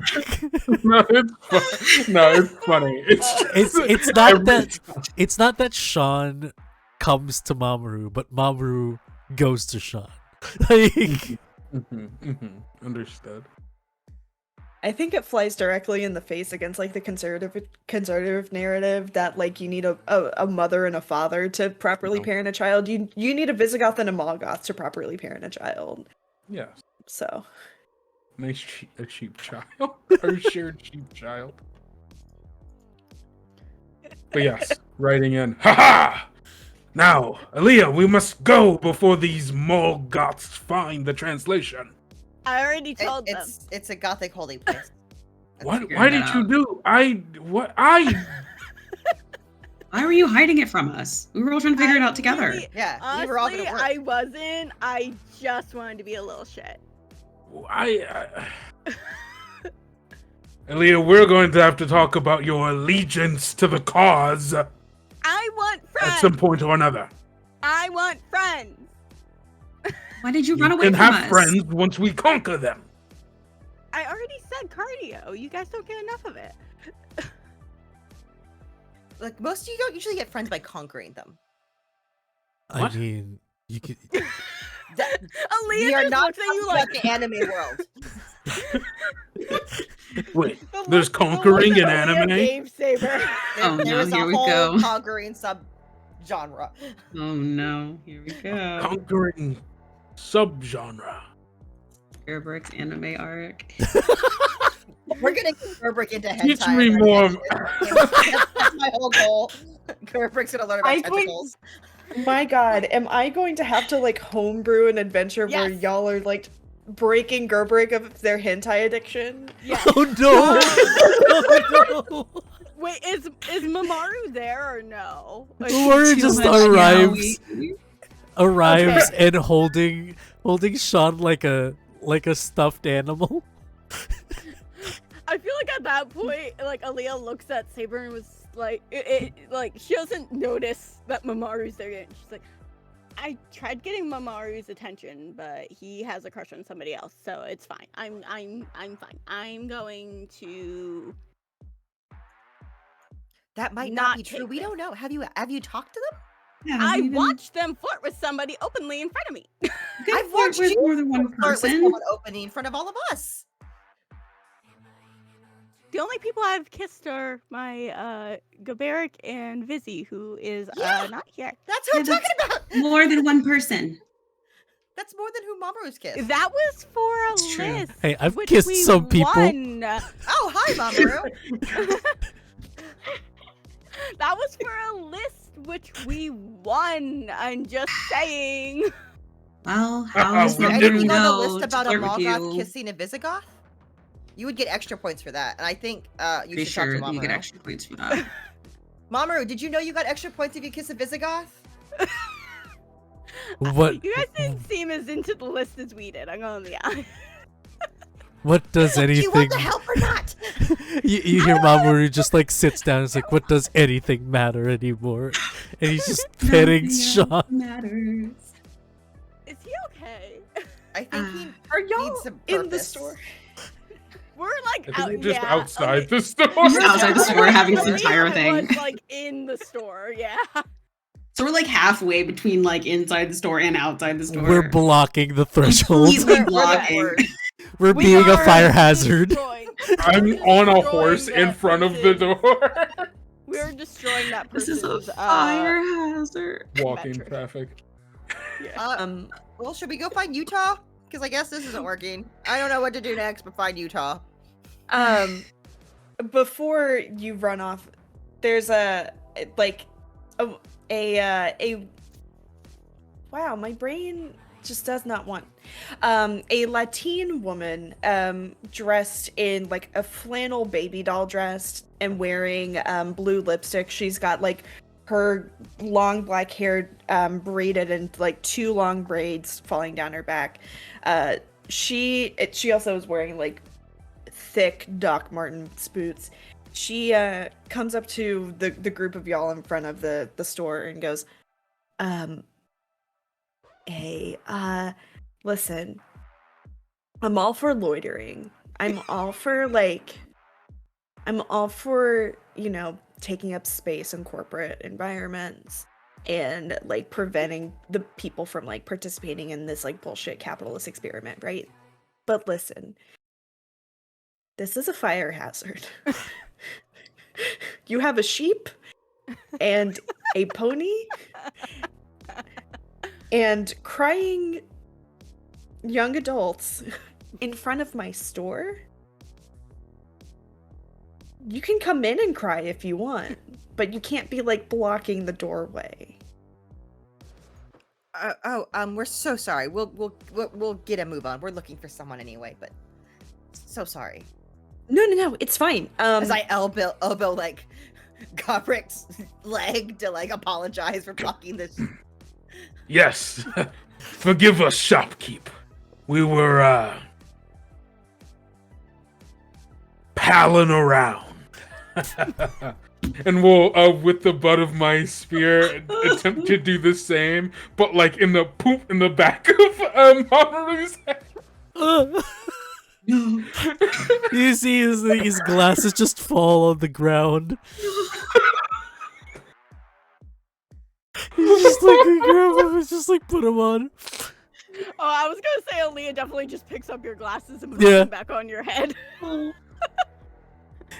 No, it's funny. It's not that it's not that Sean comes to Mamoru, but Mamoru goes to Sean. Like, Understood. I think it flies directly in the face against like the conservative narrative that like you need a mother and a father to properly No. parent a child. You need a Visigoth and a Molgoth to properly parent a child. Yes. So Nice a cheap child. Our shared cheap child. But yes, writing in. Haha! Now, Aaliyah, we must go before these Molgoths find the translation. I already told them. It's a Gothic holy place. What? figuring Why that did you out. do? Why Why were you hiding it from us? We were all trying to figure it out together. Really- Yeah, Honestly, we were all gonna work. I wasn't. I just wanted to be a little shit. Aaliyah, we're going to have to talk about your allegiance to the cause at I want friends. some point or another. I want friends. Why did you You run away can from have us? friends once we conquer them. I already said cardio. You guys don't get enough of it. Like most of you don't usually get friends by conquering them. I What? mean, you could. That, Aaliyah we are just not looks at you talking like about the anime world. Wait, the there's look- the conquering look in that Aaliyah anime? gave Saber. There, Oh, there no, is here a we whole go. conquering sub-genre. Oh no, here we go. Conquering subgenre. Gerberic's anime arc. We're gonna get Gerbrick into hentai. Teach me and more. that's my whole goal. Gerbrick's gonna learn about I think- tentacles. my god, am I going to have to like homebrew an adventure where Yes. y'all are like breaking Gerbrick of their hentai addiction? Yeah. Oh no! Oh no! Wait, is Mamaru there or no? Like, Mamoru Too just much now, arrives we- arrives and holding Sean like a stuffed animal. I feel like at that point, like Aaliyah looks at Saber and was like, like she doesn't notice that Mamaru's there yet. She's like, I tried getting Mamaru's attention, but he has a crush on somebody else, so it's fine. I'm fine. I'm going to. That might Not not be true. take We this. don't know. Have you talked to them? Yeah, I even- watched them flirt with somebody openly in front of me. You can I've flirt watched with you more than one Flirt with person. someone opening in front of all of us. The only people I've kissed are my Gaberic and Vizzy, who is Yeah. not here. That's what I'm Yeah, talking about. More than one person. That's more than who Mamoru's kissed. That was for a It's true. list. Hey, I've which kissed we some people. won. Oh, hi, Mamoru. That was for a list which we won. I'm just saying. Well, how Is is there we that didn't anything on know the list to about a flirt with Molgoth you? kissing a Visigoth? You would get extra points for that, and I think you Pretty should talk sure to you get Mamoru. extra points for that. Mamoru, did you know you got extra points if you kiss a Visigoth? What? You guys didn't seem as into the list as we did. I'm gonna be honest. What does Do you anything? want the help or not? You hear Mamoru just like sits down. It's like, what does anything matter anymore? And he's just petting Nothing Sean. else matters. Is he okay? I think he Are needs y'all some in the purpose. store? We're like I think we're just yeah, outside the store. Just outside the store having this Aaliyah entire was, thing. like in the store, yeah. So we're like halfway between like inside the store and outside the store. We're blocking the threshold. Completely We're the blocking. worst. We're We being a are fire hazard. I'm on a horse destroying in that front of the person. door. We're destroying that This person's is a fire hazard. Walking metric. traffic. Yeah. Well, should we go find Utah? Because I guess this isn't working. I don't know what to do next, but find Utah. Before you run off, there's a wow, my brain just does not want a Latin woman dressed in like a flannel baby doll dress and wearing blue lipstick. She's got like her long black hair braided in like two long braids falling down her back. She also is wearing like thick Doc Martens boots. She comes up to the group of y'all in front of the store and goes, hey, listen, I'm all for loitering. I'm all for, you know, taking up space in corporate environments and, like, preventing the people from, like, participating in this, like, bullshit capitalist experiment, right? But listen, this is a fire hazard. You have a sheep and a pony and crying young adults in front of my store. You can come in and cry if you want, but you can't be like blocking the doorway. We're so sorry. We'll get a move on. We're looking for someone anyway, but so sorry. No, it's fine. As I elbow like Gobrick's leg to like apologize for blocking this. Yes. Forgive us, shopkeep. We were, palling around. And we'll, with the butt of my spear, attempt to do the same, but like in the poop in the back of, Mamoru's head. No. You see his glasses just fall on the ground. He's just like, we grab him and just like put him on. Oh, I was gonna say Aaliyah definitely just picks up your glasses and puts Yeah. them back on your head.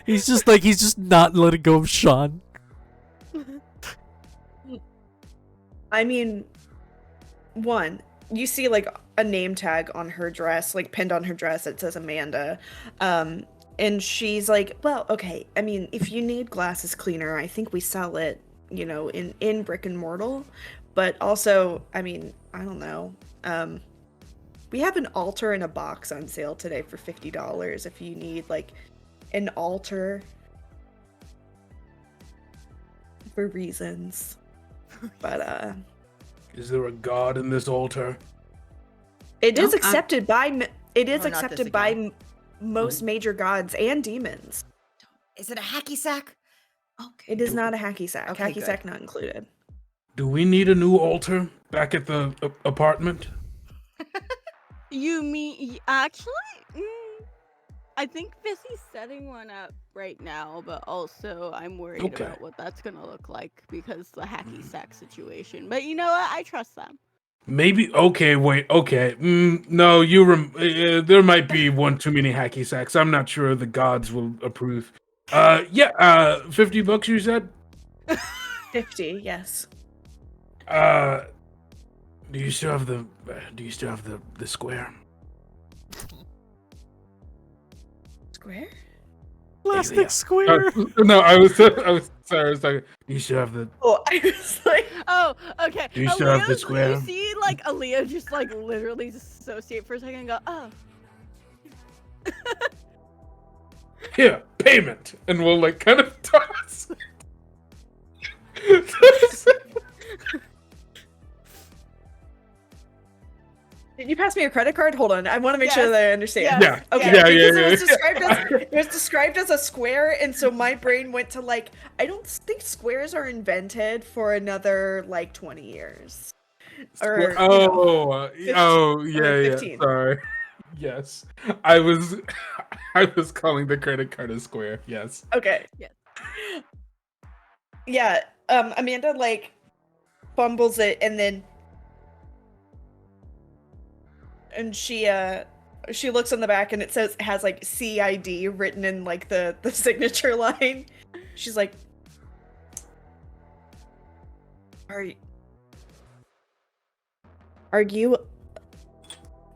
He's just not letting go of Sean. I mean, one, you see like a name tag on her dress, like pinned on her dress that says Amanda. And she's like, well, okay, I mean, if you need glasses cleaner, I think we sell it, you know, in brick and mortar. But also, I mean, I don't know. We have an altar in a box on sale today for $50 if you need like an altar for reasons. But Is there a god in this altar? it is No, accepted by Visigoth. most major gods and demons. Is it a hacky sack? Okay. It is not a hacky sack. Okay, Hacky good. sack not included. Do we need a new altar back at the apartment? You mean actually? I think Vissy's setting one up right now, but also I'm worried Okay. about what that's gonna look like because the hacky sack situation. But you know what? I trust them. Maybe. Okay, wait. Okay. No, there might be one too many hacky sacks. I'm not sure the gods will approve. Yeah. $50 you said. 50, yes. Do you still have the square? Square? Plastic Yeah. square. No, I was sorry. I was talking. Do you still have the? Oh, I was like, Oh, okay. Do you still have the Aaliyah's- square? You see, like Aaliyah just like literally dissociate for a second and go, oh. Here, payment, and we'll like kind of toss. Did you pass me a credit card? Hold on, I want to make sure Yes. that I understand. Yes. Yeah. Okay, Yeah, because yeah, it was yeah. described as a square, and so my brain went to like, I don't think squares are invented for another like 20 years. Or Yeah. 15. Sorry. Yes, I was I was calling the credit card a square. Yes. Okay. Yes. Yeah. Amanda like fumbles it, and then she looks on the back, and it has like CID written in like the signature line. She's like, Are you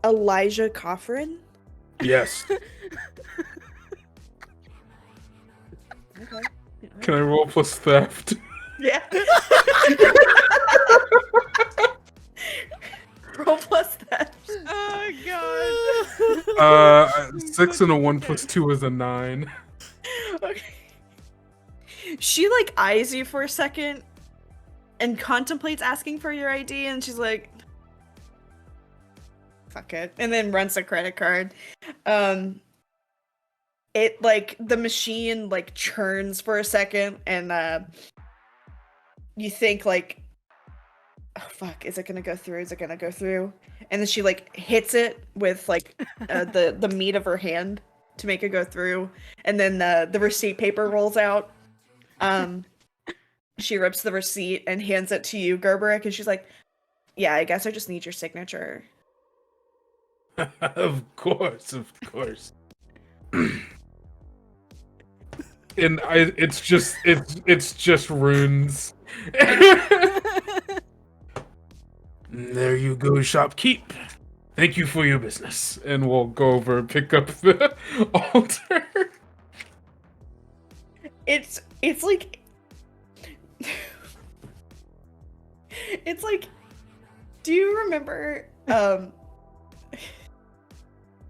Elijah Coffrin? Yes. Okay. Can I roll plus theft? Yeah. Roll plus that. Oh god. 6 and a 1 plus 2 is a 9. Okay. She like eyes you for a second and contemplates asking for your ID, and she's like, fuck it, and then runs a credit card. It like the machine like churns for a second, and you think like, oh fuck, is it gonna go through? Is it gonna go through? And then she like hits it with like the meat of her hand to make it go through, and then the receipt paper rolls out. She rips the receipt and hands it to you, Gerberick, and she's like, yeah, I guess I just need your signature. Of course. And it's just runes. There you go, shopkeep. Thank you for your business. And we'll go over and pick up the altar. It's like it's like, do you remember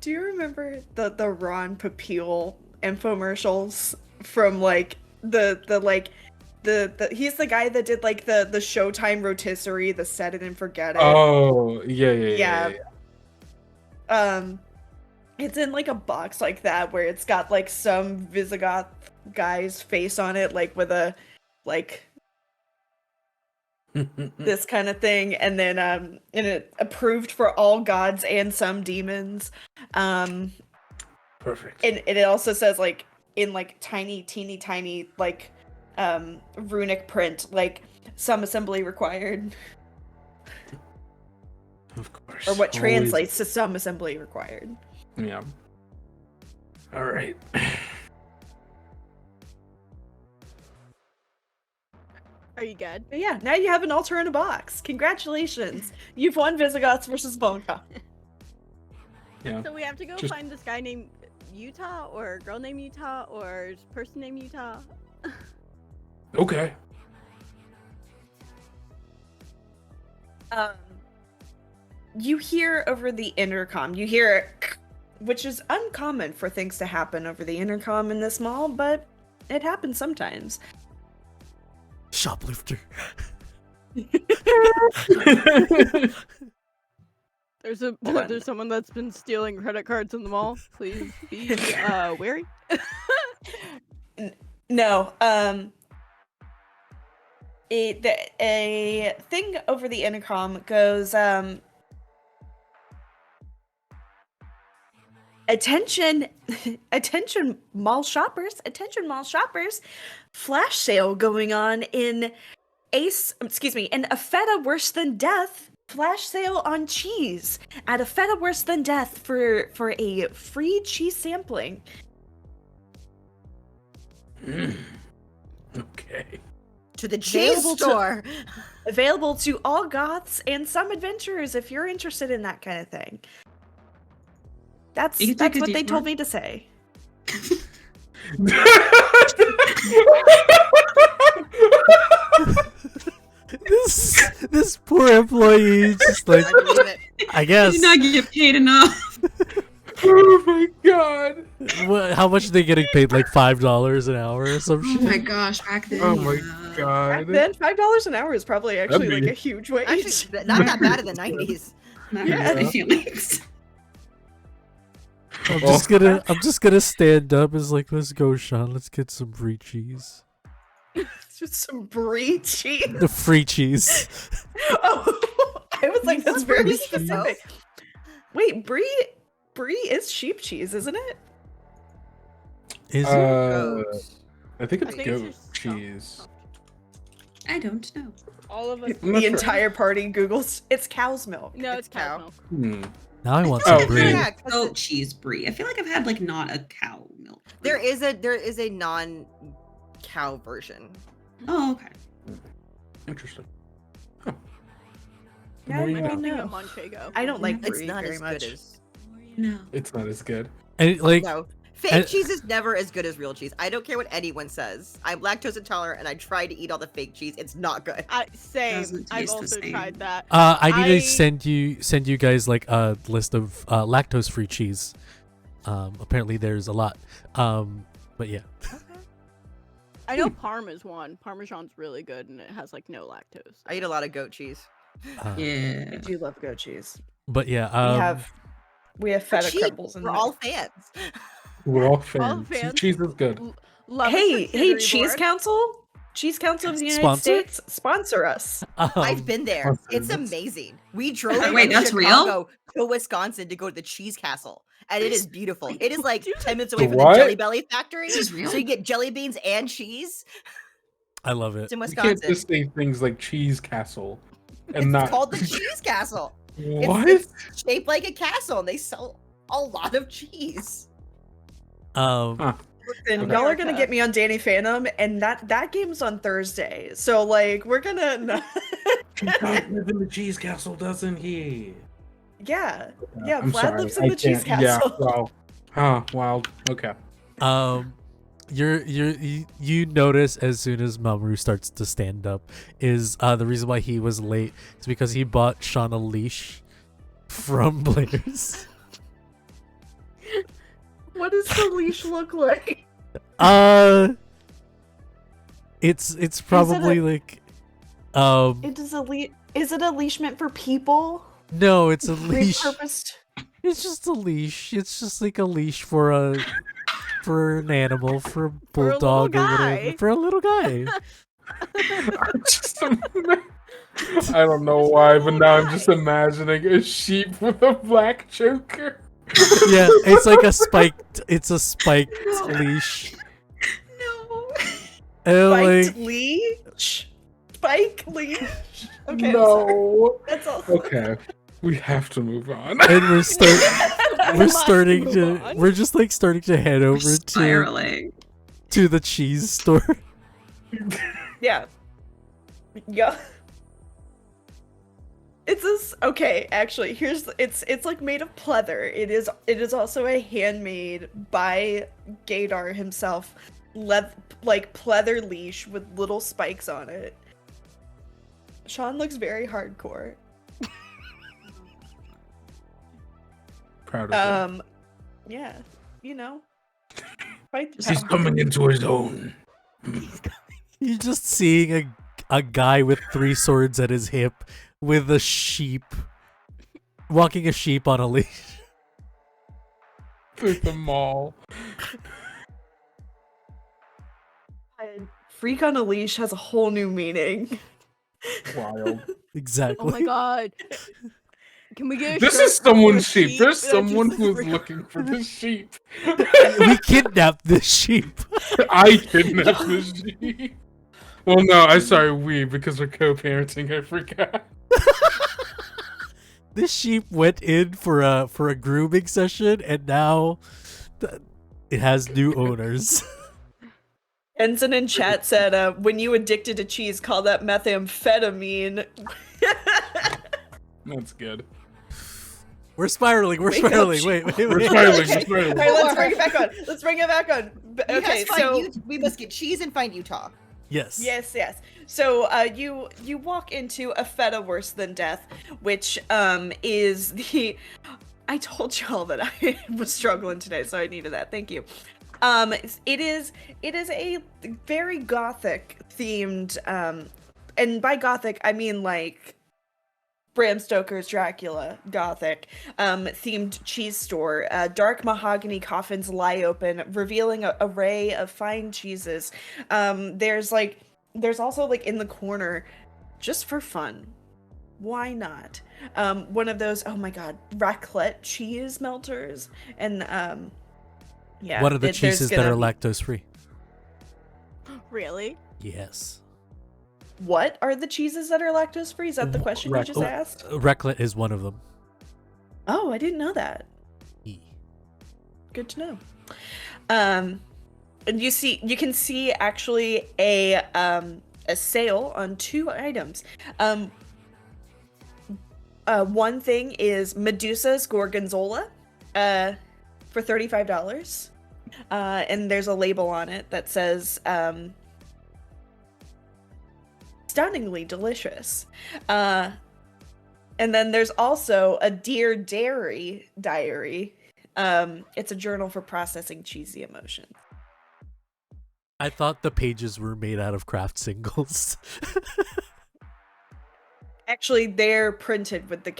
the Ron Popeil infomercials from like the he's the guy that did like the Showtime rotisserie, the set it and forget it. Oh, yeah. It's in like a box like that where it's got like some Visigoth guy's face on it, like with a like this kind of thing, and then and it approved for all gods and some demons. Perfect. And it also says like in like teeny tiny like runic print, like some assembly required. Of course. Or what Always. translates to some assembly required. Yeah. All right. Are you good? But yeah, now you have an altar in a box. Congratulations. You've won Visigoths versus Volca. Yeah. So we have to go Just- find this guy named Utah, or a girl named Utah, or person named Utah. Okay. You hear over the intercom, you hear, which is uncommon for things to happen over the intercom in this mall, but it happens sometimes. Shoplifter. There's someone that's been stealing credit cards in the mall. Please be wary. No, a thing over the intercom goes, attention mall shoppers, flash sale going on in a feta worse than death flash sale on cheese at a feta worse than death for a free cheese sampling. Okay. To the cheese Available to- store. Available to all goths and some adventurers if you're interested in that kind of thing. That's You can take a what they detour. told me to say. This poor employee is just like, I believe it. I I guess. did not get paid enough. Oh my god. How much are they getting paid? Like $5 an hour or some Oh shit? my gosh, back then. Oh my yeah. god. Back then, $5 an hour is probably actually That'd like be- a huge wage. Actually, not that bad in the 90s. That Yeah. hurts my feelings. I'm just gonna stand up as like, let's go, Sean. Let's get some free cheese. Just some brie cheese. The free cheese. Oh, I was like, that's very Brie specific. Wait, brie is sheep cheese, isn't it? Is it? I think it's I think it's goat just cheese. I don't know. All of us. I'm not The sure. entire party Googles. It's cow's milk. No, it's cow. cow's milk. Now I want Oh, some brie. Yeah, 'cause Goat cheese brie. I feel like I've had like not a cow milk. brie. there is a non-cow version. Oh, okay. Interesting. Huh. The Yeah, more I you don't know. Thinking know. of Manchego. I don't like It's brie not very as much. good as No. It's not as good. And like, no. Fake and- cheese is never as good as real cheese. I don't care what anyone says. I'm lactose intolerant and I try to eat all the fake cheese. It's not good. Same. Doesn't I've taste the also same. tried that. I need I- to send you guys like a list of lactose-free cheese. Apparently there's a lot. But yeah. I know Parm is one. Parmesan's really good and it has like no lactose. I eat a lot of goat cheese. Uh, Yeah. I do love goat cheese. But yeah. We have feta Cheese, crumbles in We're there. all fans. We're all fans. fans. Cheese is good. Love a Hey, charcuterie Cheese board. Council? Cheese Council of the United Sponsor? States, sponsor us. I've been there. awesome. It's That's- amazing. We drove Wait, from that's real? Chicago to Wisconsin to go to the Cheese Castle, and it is beautiful. It is like 10 minutes away The from the what? Jelly Belly factory, This is real? so you get jelly beans and cheese. I love it. It's in You Wisconsin. can't just say things like Cheese Castle and It's not. called the Cheese Castle. What? It's shaped like a castle, and they sell a lot of cheese. And Okay. y'all are gonna get me on Danny Phantom, and that game's on Thursday. So like we're gonna He does live in the Cheese Castle, doesn't he? yeah. I'm Vlad sorry, lives in I the Cheese can't- Yeah, Castle. wow. Huh, wild. Okay. You notice as soon as Mamoru starts to stand up is the reason why he was late is because he bought Sean a leash from Blair's. What does the leash look like? It's probably like It is is it a leash meant for people? no, it's a leash. Repurposed? It's just a leash. It's just like a leash for an animal, for a For a little bulldog or whatever, guy. for a little guy. I don't know why, but now I'm just imagining a sheep with a black choker. Yeah, it's like a spiked leash. No. And Spiked like leash? Spike leash? Okay, I'm sorry. No. That's all. Okay. We have to move on. and we're Must starting move to on. we're just like starting to head over Spiraling. to the cheese store. Yeah. Yeah. It's this okay, actually, it's like made of pleather. It is also a handmade by Gaydar himself like pleather leash with little spikes on it. Sean looks very hardcore. Proud of him. Yeah, you know. Fight the He's power. coming into his own. You're just seeing a guy with 3 swords at his hip with a sheep walking a sheep on a leash. Through the mall. Freak on a leash has a whole new meaning. Wild. Exactly. Oh my god. Can we get a This shirt is someone's with a sheep. There's that someone just who's says looking for this sheep. We kidnapped this sheep. I kidnapped this sheep. Well, no, I'm sorry, we, because we're co-parenting, I forgot. This sheep went in for a grooming session, and now it has new owners. Ensign in chat said, when you addicted to cheese, call that methamphetamine. That's good. We're spiraling. We're Wake up, spiraling. sheep. Wait. We're spiraling, we're Okay. spiraling. All right, let's bring it back on. Let's bring it back on. Okay, so We must get cheese and find Utah. Yes. yes. So you walk into a feta worse than death, which is the. I told y'all that I was struggling today, so I needed that. Thank you. It is a very gothic themed, and by gothic I mean like Bram Stoker's Dracula, Gothic, themed cheese store. Dark mahogany coffins lie open, revealing an array of fine cheeses. There's also like in the corner, just for fun. Why not? One of those, oh my god, raclette cheese melters. And yeah. What are the there's cheeses that gonna are be- lactose free? Really? Yes. What are the cheeses that are lactose free? Is that the question you just asked? Raclette is one of them. Oh, I didn't know that. E. Good to know. And you can see actually a sale on 2 items. One thing is Medusa's Gorgonzola for $35. And there's a label on it that says stunningly delicious. And then there's also a Dear Dairy diary. It's a journal for processing cheesy emotions. I thought the pages were made out of craft singles. Actually, they're printed with the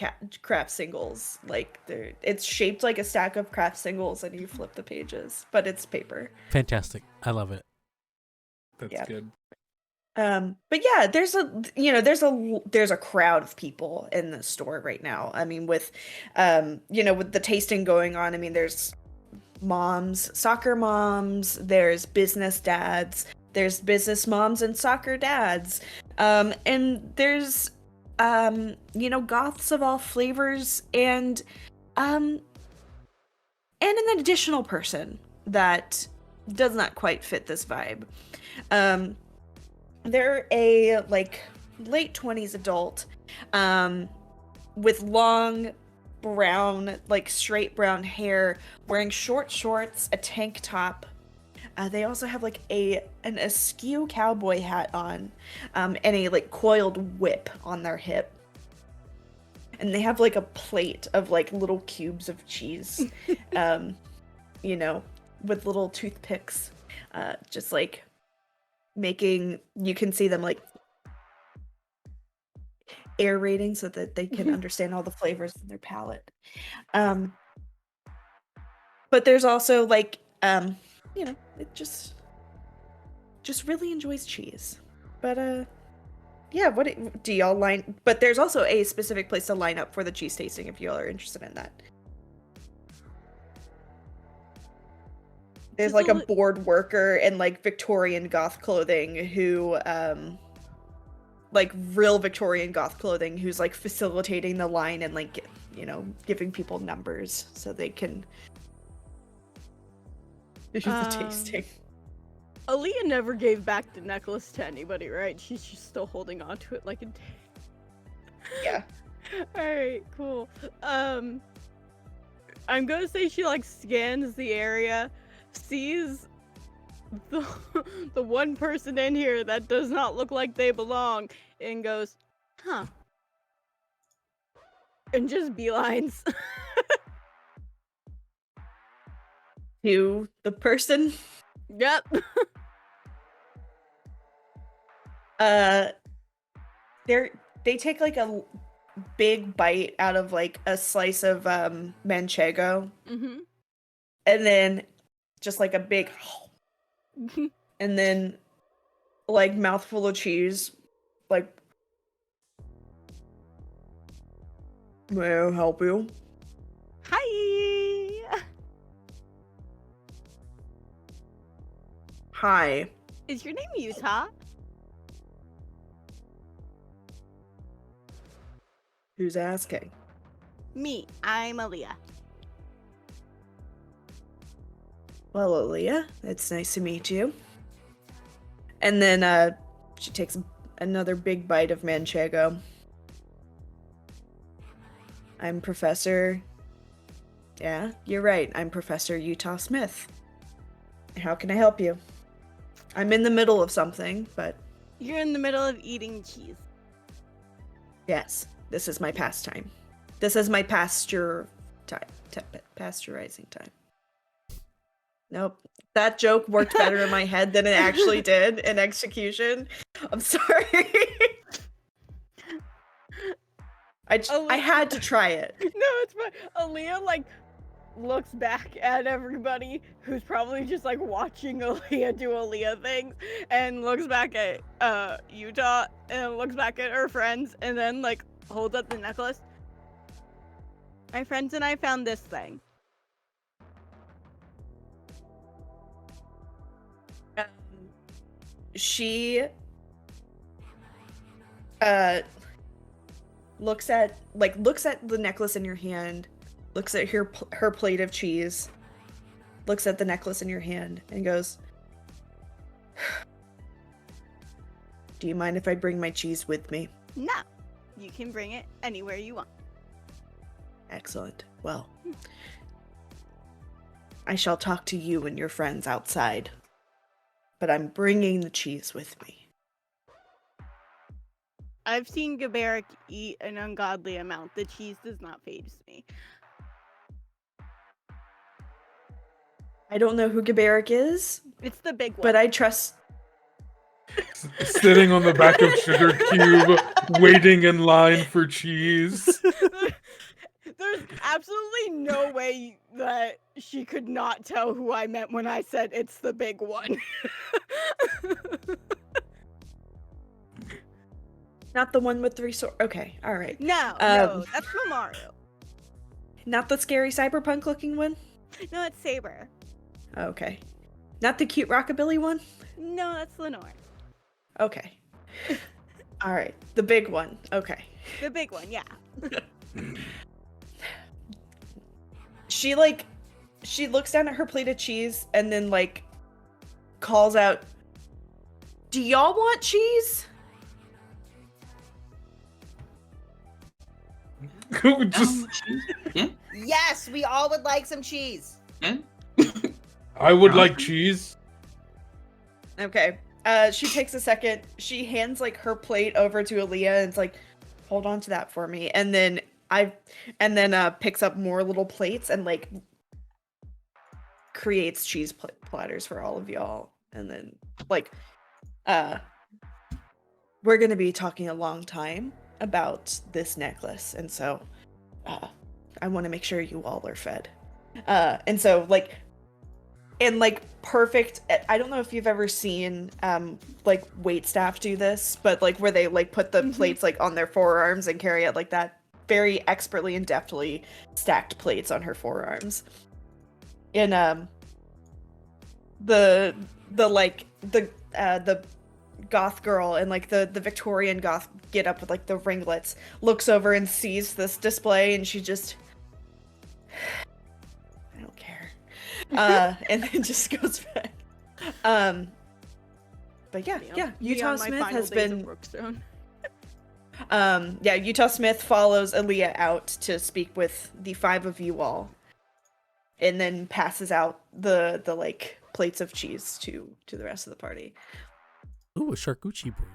craft singles. Like it's shaped like a stack of craft singles, and you flip the pages, but it's paper. Fantastic. I love it. That's Yeah. good. But yeah, there's a crowd of people in the store right now. I mean, with with the tasting going on, I mean, there's moms, soccer moms, there's business dads, there's business moms and soccer dads, and there's goths of all flavors, and an additional person that does not quite fit this vibe. They're a late 20s adult, with long brown, straight brown hair, wearing short shorts, a tank top. They also have an askew cowboy hat on, and a coiled whip on their hip. And they have a plate of little cubes of cheese, with little toothpicks, just making, you can see them aerating so that they can understand all the flavors in their palate. But there's also it just really enjoys cheese. But yeah, do y'all line? But there's also a specific place to line up for the cheese tasting if y'all are interested in that. There's a board worker in Victorian goth clothing who real Victorian goth clothing who's facilitating the line and giving people numbers so they can do the tasting. Aaliyah never gave back the necklace to anybody, right? She's just still holding on to it like a Yeah. Alright, cool. I'm gonna say she scans the area, sees the one person in here that does not look like they belong, and goes, huh. And just beelines. To the person? Yep. They take a big bite out of a slice of manchego. Mm-hmm. And then just a big and then mouthful of cheese. May I help you? Hi. Hi. Is your name Utah? Who's asking? Me. I'm Aaliyah. Well, Aaliyah, it's nice to meet you. And then she takes another big bite of manchego. I'm Professor... Yeah, you're right. I'm Professor Utah Smith. How can I help you? I'm in the middle of something, but... You're in the middle of eating cheese. Yes, this is my pastime. This is my pasteurizing time. Nope. That joke worked better in my head than it actually did in execution. I'm sorry. I had to try it. No, it's fine. Aaliyah, like, looks back at everybody who's probably just, like, watching Aaliyah do Aaliyah things, and looks back at, Utah, and looks back at her friends, and then, like, holds up the necklace. My friends and I found this thing. She looks at the necklace in your hand, looks at her plate of cheese, looks at the necklace in your hand, and goes, "Do you mind if I bring my cheese with me?" No, you can bring it anywhere you want. Excellent. Well, I shall talk to you and your friends outside, but I'm bringing the cheese with me. I've seen Gaberic eat an ungodly amount. The cheese does not faze me. I don't know who Gaberic is, It's the big one. but I trust. Sitting on the back of Sugar Cube, waiting in line for cheese. There's absolutely no way that she could not tell who I meant when I said it's the big one. Not the one with 3 swords. Okay, all right. No, that's from Mario. Not the scary cyberpunk looking one? No, it's Saber. Okay. Not the cute rockabilly one? No, that's Lenore. Okay. All right. The big one. Okay. The big one, yeah. She looks down at her plate of cheese and then like calls out, "Do y'all want cheese?" Just, Yeah. Yes, we all would like some cheese. Yeah. I would like cheese. Okay. She takes a second. She hands like her plate over to Aaliyah and it's like, "Hold on to that for me." And then picks up more little plates and like creates cheese platters for all of y'all. And then like, we're gonna be talking a long time about this necklace, and so I want to make sure you all are fed. And so like, and like perfect. I don't know if you've ever seen like waitstaff do this, but like where they like put the plates like on their forearms and carry it like that. Very expertly and deftly stacked plates on her forearms. And the goth girl and like the Victorian goth get up with like the ringlets looks over and sees this display and she just, "I don't care," and then just goes back. But yeah, Utah Smith has been Utah Smith follows Aaliyah out to speak with the 5 of you all, and then passes out the like plates of cheese to the rest of the party. Ooh, a charcuterie board.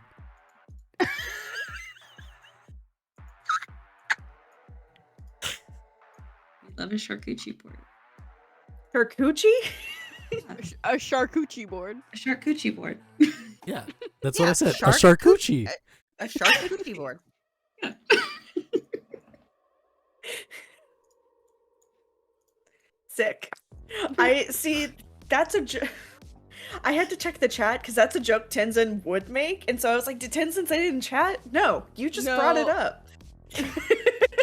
Love a charcuterie board. Charcuterie? A charcuterie board. A charcuterie board. Yeah, that's what I said. A shark- charcuterie. A charcuterie board. Sick. I see. That's a joke. I had to check the chat because that's a joke Tenzin would make, and so I was like, "Did Tenzin say it in chat?" No, you just brought it up. The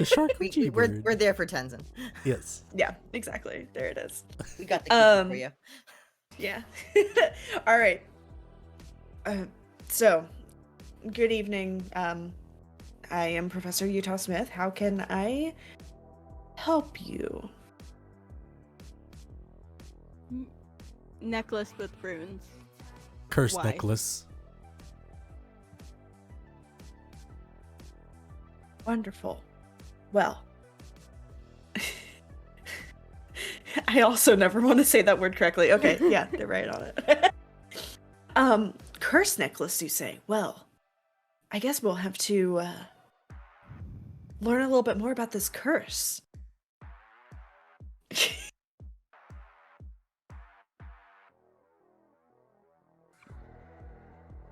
charcuterie board. We're there for Tenzin. Yes. Yeah, exactly. There it is. We got the cookie for you. Yeah. All right. So, good evening. I am Professor Utah Smith. How can I help you? Necklace with runes. Cursed Why? necklace. Wonderful. Well, I also never want to say that word correctly. Okay, yeah, they're right on it. Curse necklace, you say? Well, I guess we'll have to learn a little bit more about this curse.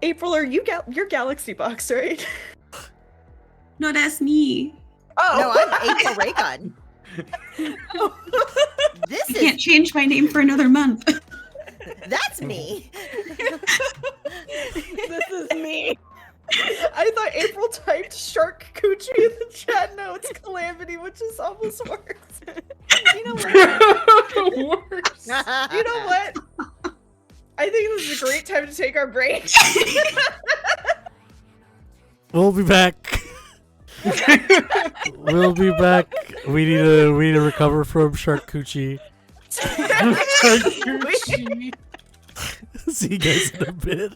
April, are you you're Galaxy Box, right? No, that's me. No, I'm April Raygun. This I can't change my name for another month. That's me. This is me. I thought April typed shark coochie in the chat. No, it's Calamity, which is almost worse. You know what? Worse. You know what? I think this is a great time to take our break. We'll be back. We'll be back. We need to recover from shark coochie. See you guys in a bit.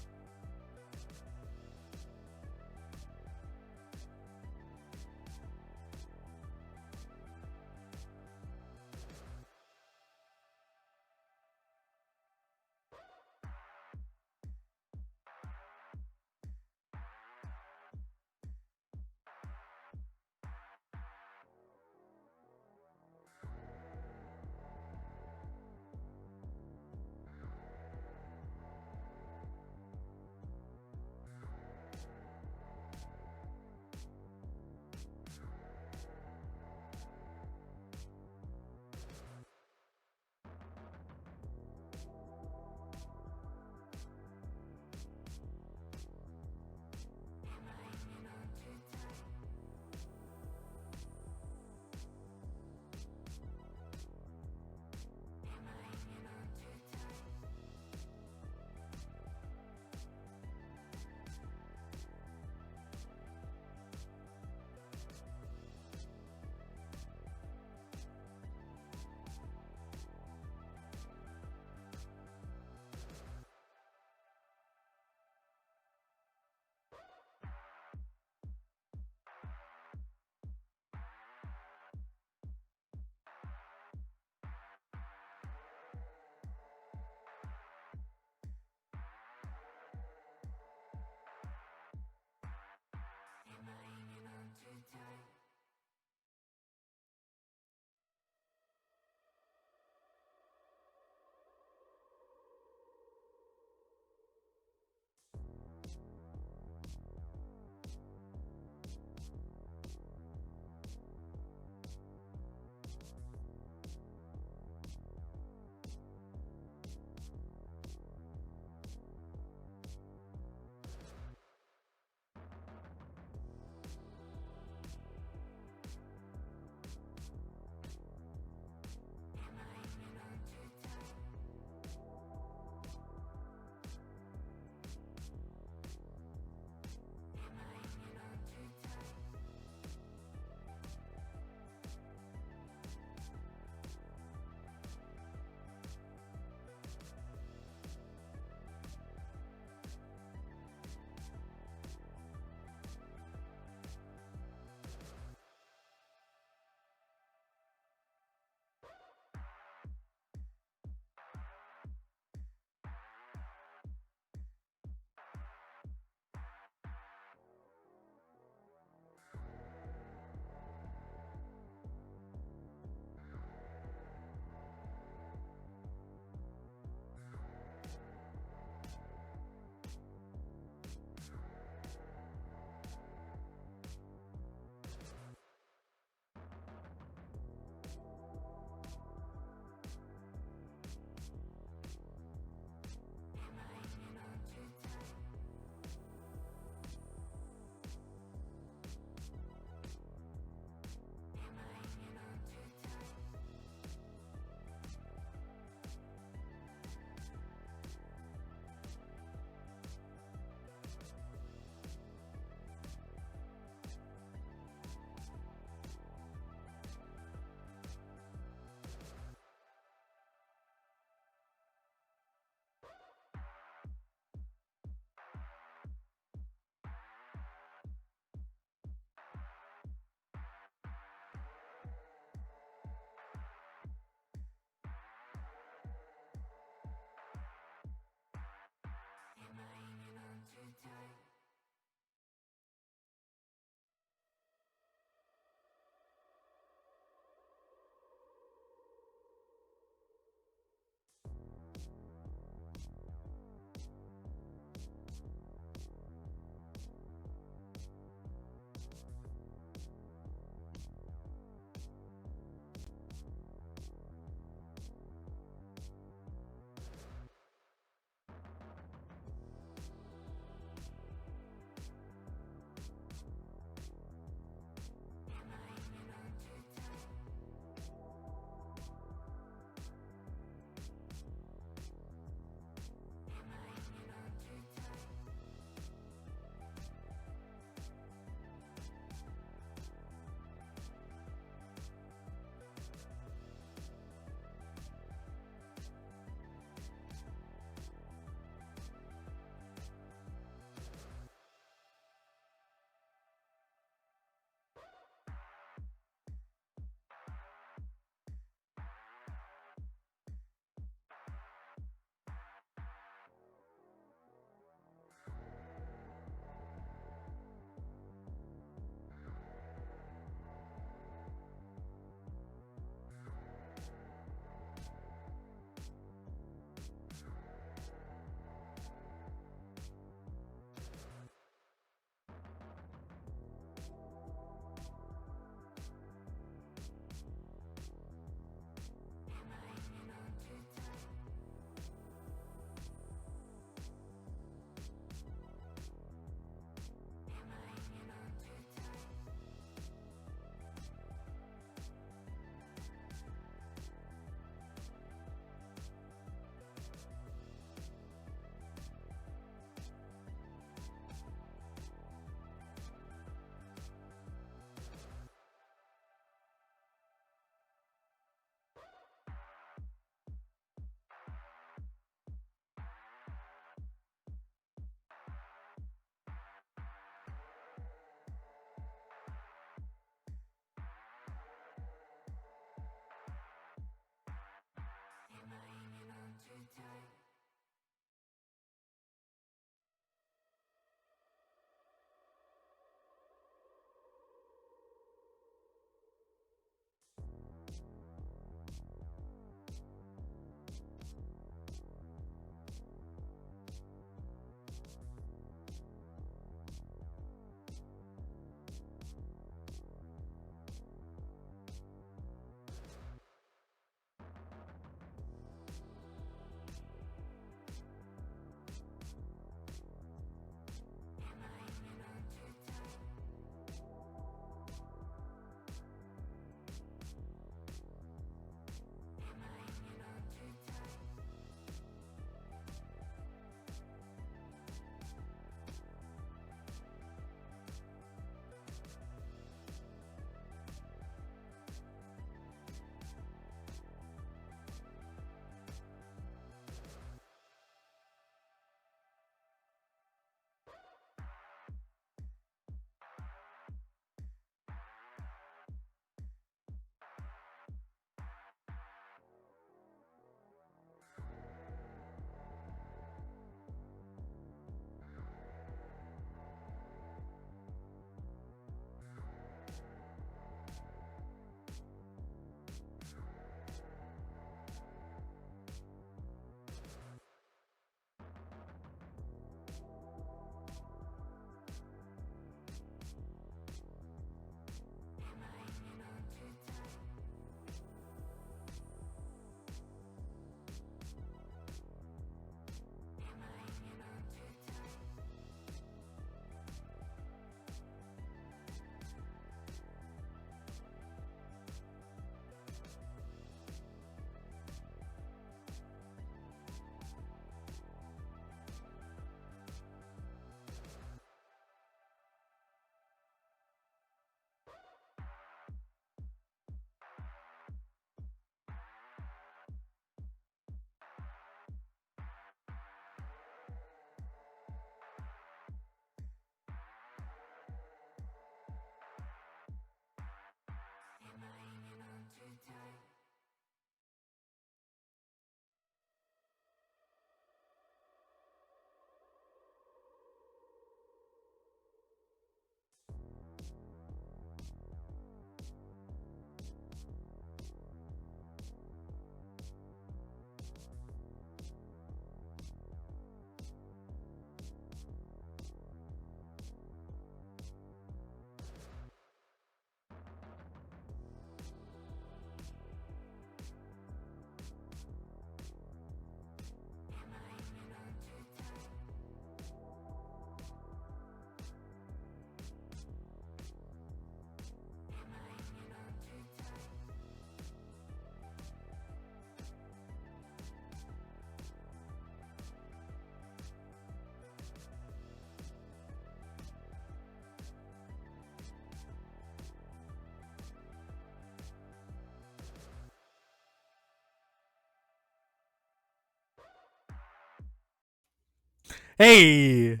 Hey,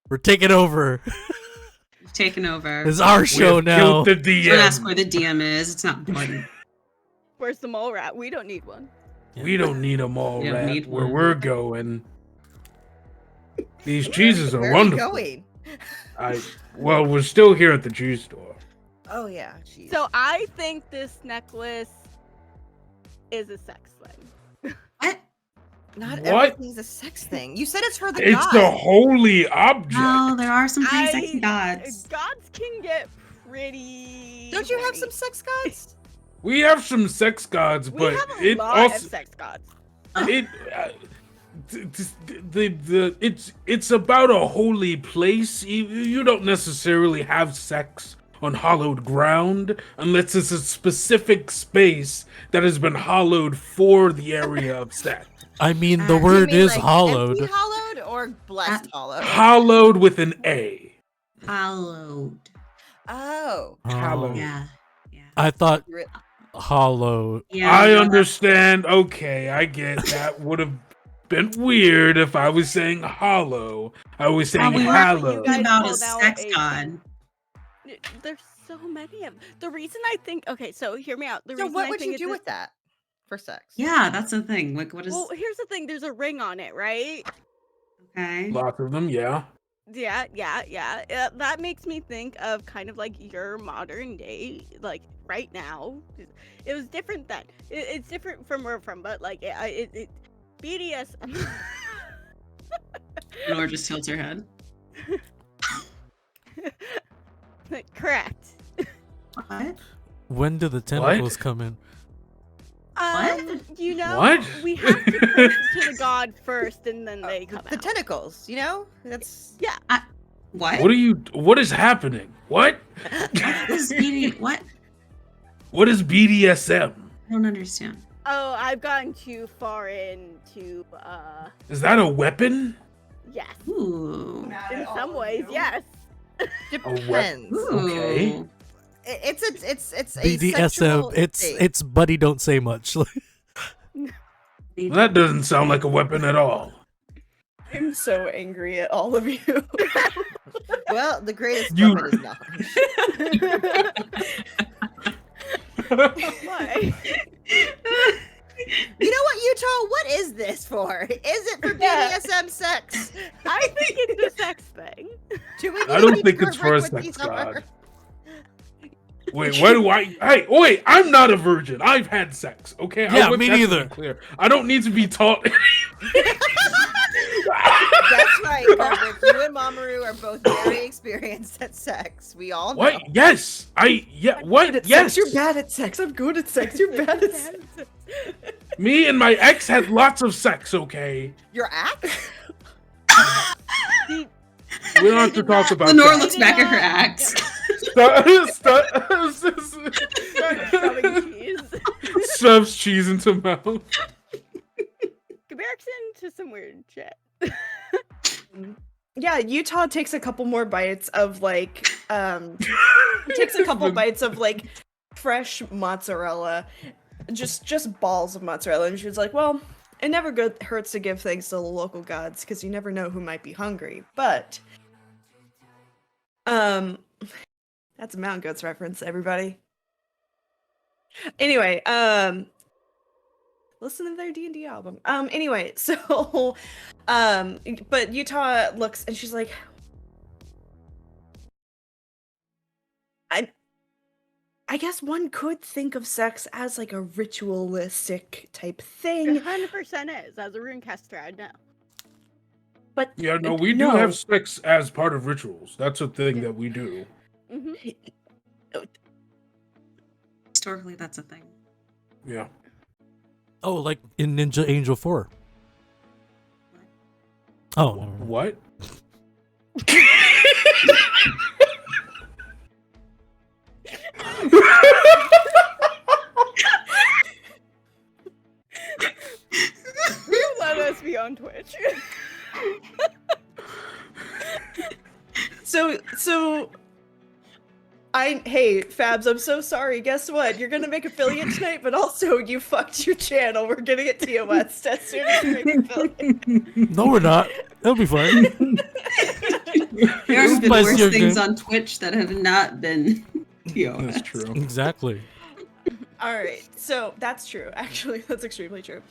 we're taking over. Taken over. It's our show We've now. killed the Don't ask DM. where the DM is. It's not important. Where's the mole rat? We don't need one. We don't need them all, We don't rat. need Where one. we're going. These cheeses are Where wonderful. are we going? Well, we're still here at the cheese store. Oh yeah, jeez. So I think this necklace is a sex thing. What? Not What? everything's a sex thing. You said it's for the It's gods. the holy object. No, there are some pretty sexy gods. Gods can get pretty. Don't you have horny. some sex gods? We have some sex gods, We but have a it lot also of sex gods. it it's about a holy place. You don't necessarily have sex on hallowed ground unless it's a specific space that has been hollowed for the area of sex. I mean, the You word You mean, is like, hollowed. empty hollowed or blessed hollowed? Hollowed with an A. Hallowed. Oh. Hallowed. Yeah. Yeah. I thought Re- hollow. Yeah. I no, understand. Okay, I get that. Would have been weird if I was saying hollow. I was saying we were hallowed. guys about a called out sex a- god. There's so many of them. The reason I think, okay, so hear me out. The So reason what I would think you it's do a- with that for sex? Yeah, that's the thing. Like, what is? Well, here's the thing. There's a ring on it, right? Okay. Lots of them, yeah. Yeah. That makes me think of kind of like your modern day, like right now. It was different then. It's different from where I'm from, but like it BDSM. Nor just tilts her head. Correct. What? When do the tentacles come in? You know, What? we have to pray to the god first, and then they come The out. tentacles, you know? That's What? What is happening? What? What is BD? What? What is BDSM? I don't understand. Oh, I've gone too far into Is that a weapon? yes. Ooh. In some ways, yes. depends. Okay. Ooh. It's a BDSM. sexual It's thing. it's buddy. Don't say much. That doesn't sound like a weapon at all. I'm so angry at all of you. Well, the greatest You- weapon is knowledge. Why? You know what, Utah? What is this for? Is it for Yeah. BDSM sex? I think it's a sex thing. Do we I don't need think to it's for a pervert what sex these are? god. Wait, what do I? Hey, wait! I'm not a virgin. I've had sex. Okay. I Yeah, want me that to be neither. Clear. I don't need to be taught. That's right, Kendrick. You and Mamoru are both very experienced at sex. We all know. What? Yes. What? At Yes. sex, you're bad at sex. I'm good at sex. You're bad at sex. Me and my ex had lots of sex. Okay. Your axe? We don't have to talk about Lenore that. looks back at her axe. Shoving cheese. Stuffs cheese into mouth. Comparison to some weird shit. Yeah, Utah takes a couple more bites of like takes a couple bites of like fresh mozzarella, just balls of mozzarella, and she was like, "Well, it never hurts to give thanks to the local gods because you never know who might be hungry." But that's a Mountain Goats reference, everybody. Anyway, listen to their D&D album. Anyway, so but Utah looks and she's like, I guess one could think of sex as like a ritualistic type thing, 100% is. As a runecaster, I know. but Yeah, no, we do have sex as part of rituals. That's a thing that we do. hmm Historically, that's a thing. Yeah. Oh, like in Ninja Angel 4. Oh, never mind. What? Let us be on Twitch. So hey Fabs, I'm so sorry. Guess what? You're gonna make affiliate tonight, but also you fucked your channel. We're gonna get TOS as soon as you make affiliate. No, we're not. It'll be fun. There have been My worse sugar. things on Twitch that have not been POS. That's true. Exactly. All right, so that's true. Actually, that's extremely true.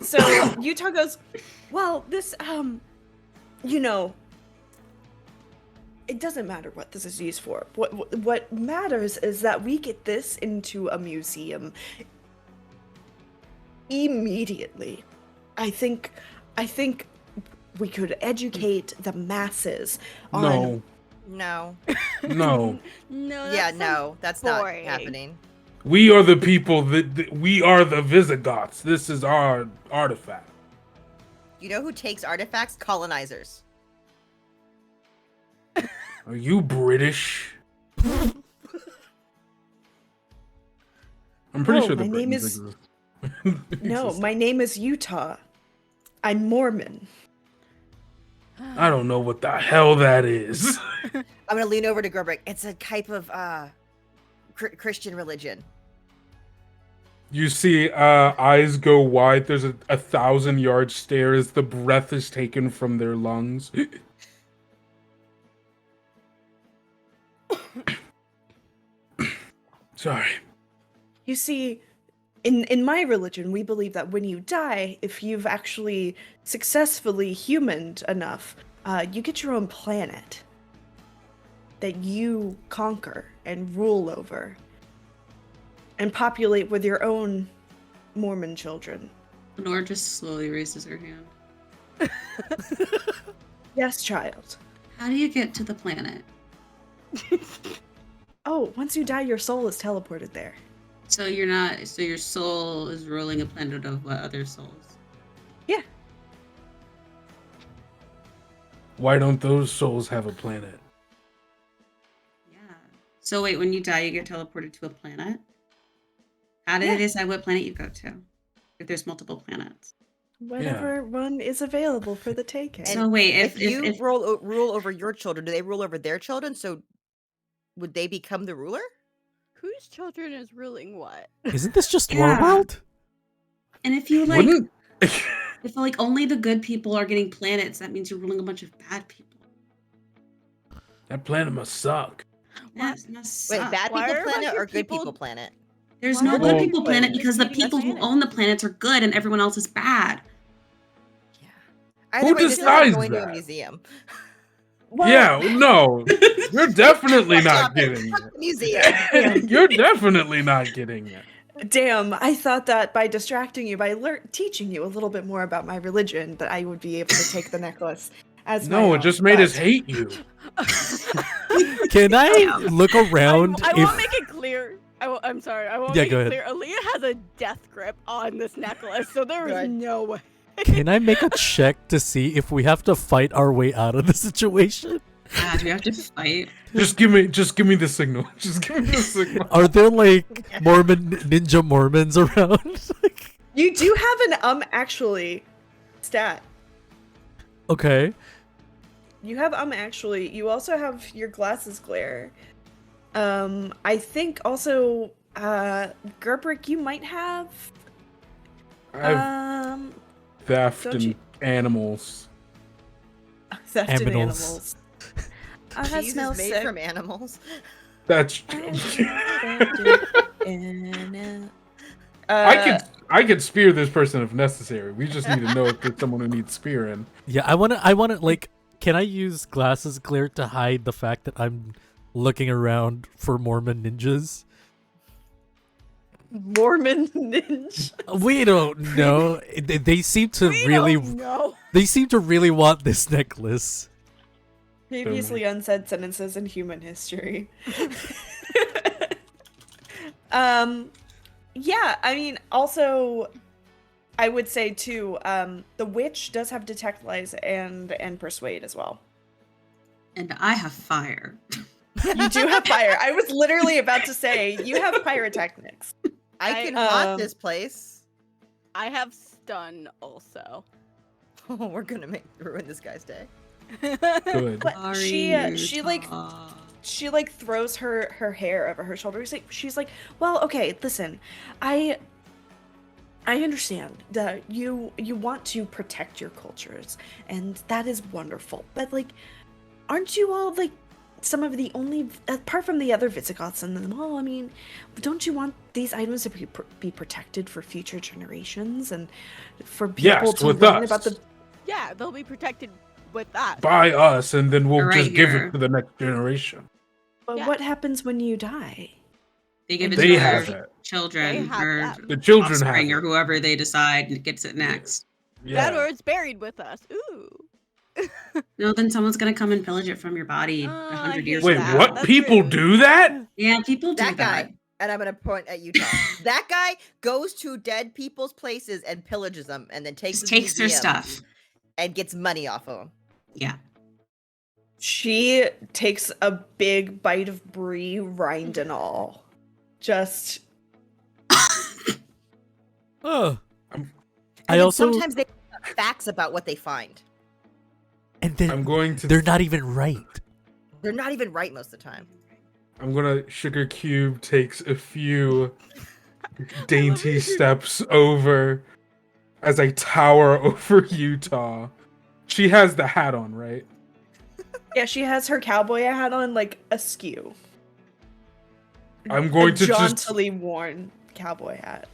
So Utah goes, well, this, you know, it doesn't matter what this is used for. What matters is that we get this into a museum immediately. I think we could educate the masses on. No. No. No. No. Yeah, that no, that's not boring. happening. We are the people we are the Visigoths. This is our artifact. You know who takes artifacts? Colonizers. Are you British? I'm pretty No, sure the my name Britons is- exist. No, Exist. my name is Utah. I'm Mormon. I don't know what the hell that is. I'm gonna lean over to Gerbrick. It's a type of Christian religion. You see eyes go wide. There's a 1,000-yard stare as the breath is taken from their lungs. Sorry. You see, in my religion, we believe that when you die, if you've actually successfully humaned enough, you get your own planet that you conquer and rule over and populate with your own Mormon children. Lenore just slowly raises her hand. Yes, child. How do you get to the planet? Oh, once you die, your soul is teleported there. So you're not. So your soul is ruling a planet of what other souls? Yeah. Why don't those souls have a planet? Yeah. So wait, when you die, you get teleported to a planet. How do they decide what planet you go to? If there's multiple planets. Whatever one is available for the taking. So wait, If you rule over your children, do they rule over their children? So would they become the ruler? Whose children is ruling what? Isn't this just Yeah. War World? And if you like, Wouldn't if like only the good people are getting planets, that means you're ruling a bunch of bad people. that planet must suck? That must Wait, suck. bad Why people are a bunch planet of or good people- people planet? There's Why no are good all people people planet because the defeating people who planet? own the planets are good and everyone else is bad. Yeah. Either way, this is like decides going to a that? museum. Well, Yeah, no. You're definitely not Stop it. getting Fuck the museum. it. You're definitely not getting it. Damn, I thought that by distracting you, by teaching you a little bit more about my religion, that I would be able to take the necklace as my No, own, it just made us but- hate you. Can I look around? I if won't make it clear. I'm sorry. I won't Yeah, make go it ahead. clear. Aaliyah has a death grip on this necklace, so there is Good. no way. Can I make a check to see if we have to fight our way out of the situation? Do we have to fight? Just give me the signal. Just give me the signal. Are there like ninja Mormons around? You do have an actually stat. Okay. You have actually. You also have your glasses glare. I think also Gerbrick, you might have I've theft don't and you- animals. theft in Aminals. animals. That Cheese smells is made sick. from animals. That's true. Uh, I could spear this person if necessary. We just need to know if there's someone who needs spearing. Yeah, I wanna like, can I use glasses glare to hide the fact that I'm looking around for Mormon ninjas? Mormon ninja. We don't know. They seem to No. they seem to really want this necklace. Previously unsaid sentences in human history. Yeah, I mean, also, I would say too, the witch does have detect lies and persuade as well. And I have fire. You do have fire. I was literally about to say you have pyrotechnics. I can haunt um, this place. I have stun also. Oh, we're gonna ruin this guy's day. Good. But she like throws her hair over her shoulder. She's like, well, okay, listen, I I understand that you want to protect your cultures, and that is wonderful. But like, aren't you all like some of the only, apart from the other Visigoths and them all? I mean, don't you want these items to be protected for future generations and for people Yes, to with learn us. about the? Yeah, they'll be protected with that. By us, and then we'll Right just give here. it to the next generation. But Yeah. what happens when you die? They give it They to have their it. They children have or that. The children have offspring or it. whoever they decide gets it next. That Yeah. or it's buried with us. Ooh. No, then someone's gonna come and pillage it from your body Oh, a I 100 hate years Wait, from that. now. what? That's People rude. do that? Yeah, people do That guy, and I'm gonna point at Utah. That guy goes to dead people's places and pillages them, and then takes Just them to takes their museums stuff. and gets money off of them. Yeah. She takes a big bite of brie, rind and all. Just Oh. And I then also sometimes they have facts about what they find. and then I'm going to. they're not even right. They're not even right most of the time. I'm gonna. Sugar Cube takes a few dainty steps over as I tower over Utah. She has the hat on, right? yeah, she has her cowboy hat on like askew. I'm going a to just. jauntily worn cowboy hat.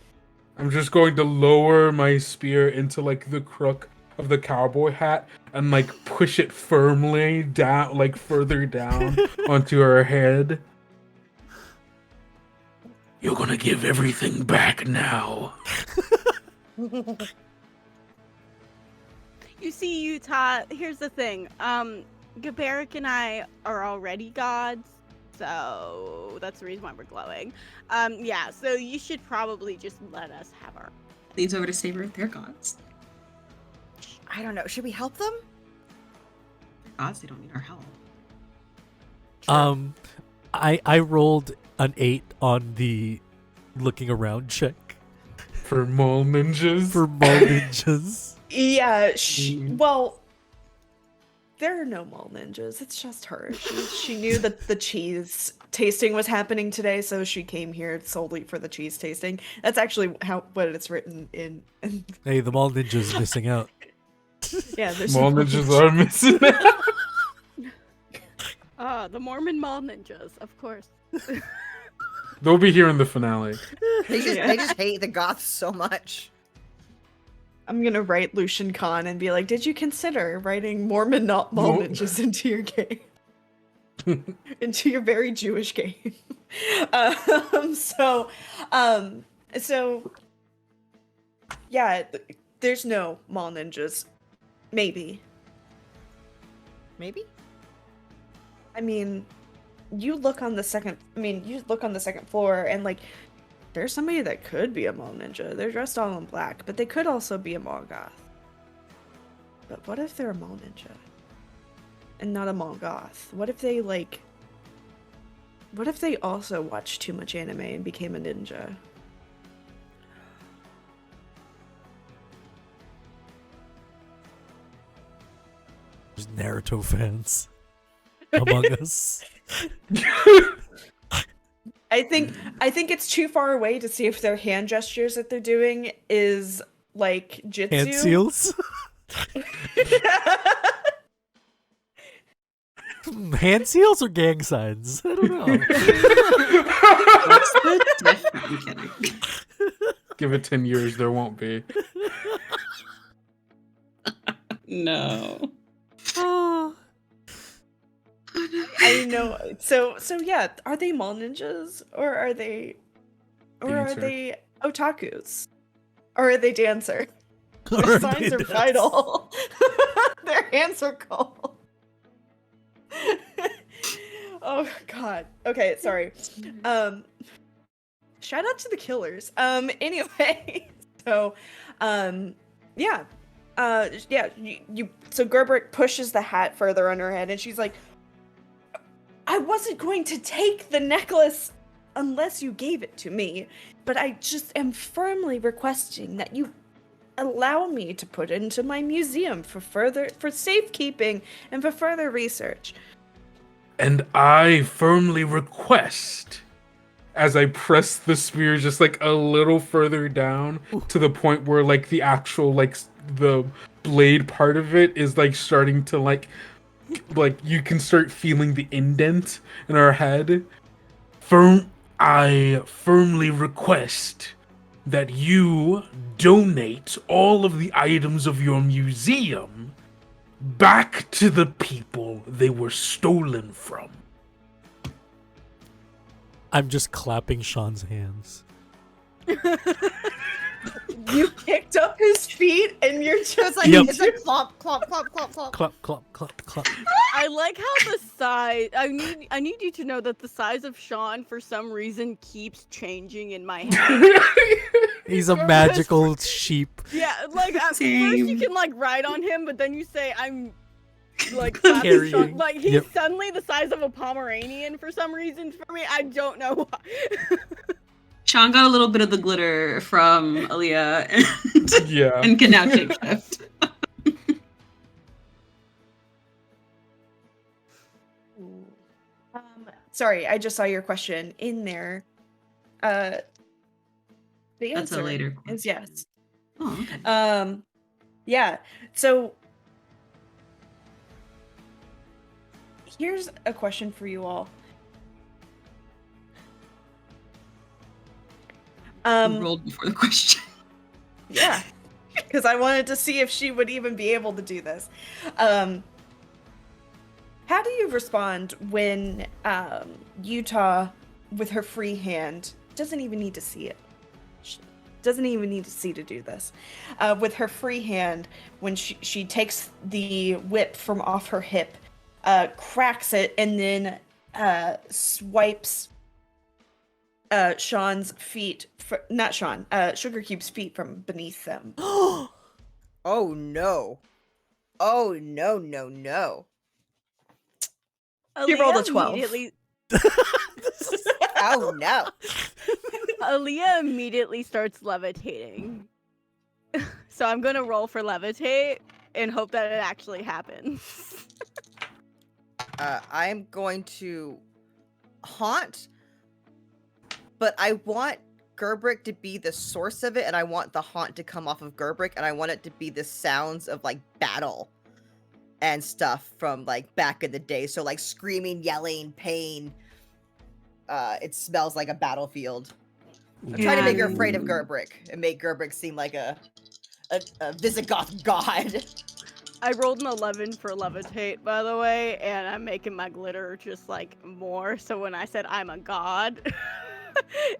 I'm just going to lower my spear into like the crook of the cowboy hat and like push it firmly down, like further down onto her head. You're gonna give everything back now. You see, Utah, here's the thing. Gaberic and I are already gods, so that's the reason why we're glowing. Yeah, so you should probably just let us have our... Leads over to Saber. They're gods. I don't know. Should we help them? They're gods. They don't need our help. I rolled an 8 on the looking around check For mole ninjas. for mole ninjas. Yeah, well, there are no mole ninjas. It's just her. She knew that the cheese tasting was happening today, so she came here solely for the cheese tasting. That's actually what it's written in. Hey, the mole ninja's missing out. Yeah, there's Mole ninjas are missing out. the Mormon Mall Ninjas, of course. They'll be here in the finale. They just hate the Goths so much. I'm gonna write Lucian Khan and be like, "Did you consider writing Mormon mole ninjas into your game, into your very Jewish game?" So yeah, there's no mall ninjas. Maybe. Maybe? I mean, you look on the second floor and like there's somebody that could be a mall ninja. They're dressed all in black, but they could also be a mall goth. But what if they're a mall ninja? And not a mall goth? What if they also watched too much anime and became a ninja? There's Naruto fans among us. I think it's too far away to see if their hand gestures that they're doing is like jitsu. Hand seals? Hand seals or gang signs? I don't know. What's the diff? I'm kidding. Give it 10 years, there won't be. No. Oh. I know. So yeah, are they mall ninjas or are they Dancer. otakus? Or are they dancer? Or Their are signs they are nuts? vital. Their hands are cold. Oh god. Okay, sorry. Shout out to the killers. Anyway, so yeah. So Gerbert pushes the hat further on her head and she's like, I wasn't going to take the necklace unless you gave it to me, but I just am firmly requesting that you allow me to put it into my museum for safekeeping and for further research. And I firmly request as I press the spear just like a little further down to the point where like the actual like the blade part of it is like starting to like you can start feeling the indent in our head. I firmly request that you donate all of the items of your museum back to the people they were stolen from. I'm just clapping Sean's hands. You picked up his feet and you're just It's like Yep. it's like clomp, clomp, clomp, clomp, clomp. Clap, clap, clap, clap. I like how the size. I need you to know that the size of Sean for some reason keeps changing in my head. He's a magical sheep. Yeah, like at first Same. you can like ride on him, but then you say I'm like clapping Carrying. Sean. Like he's Yep. suddenly the size of a Pomeranian for some reason for me. I don't know why. Sean got a little bit of the glitter from Aaliyah and, Yeah. and can now shapeshift. Sorry, I just saw your question in there. The That's a answer later is yes. Oh, okay. Yeah. So here's a question for you all. You rolled before the question. Yeah, because I wanted to see if she would even be able to do this. How do you respond when Utah, with her free hand, doesn't even need to see it? She doesn't even need to see to do this. With her free hand, when she takes the whip from off her hip, cracks it, and then swipes Sean's feet, not Sean, Sugar Cube's feet from beneath them. Oh no. Oh no, no, no. She rolled a Aaliyah 12. Immediately, Oh no. Aaliyah immediately starts levitating. So I'm gonna roll for levitate and hope that it actually happens. I'm going to haunt, but I want Gerbrick to be the source of it, and I want the haunt to come off of Gerbrick, and I want it to be the sounds of like battle and stuff from like back in the day. So like screaming, yelling, pain. It smells like a battlefield. I'm trying to make her afraid of Gerbrick and make Gerbrick seem like a Visigoth god. I rolled an 11 for levitate, by the way, and I'm making my glitter just like more. So when I said I'm a god,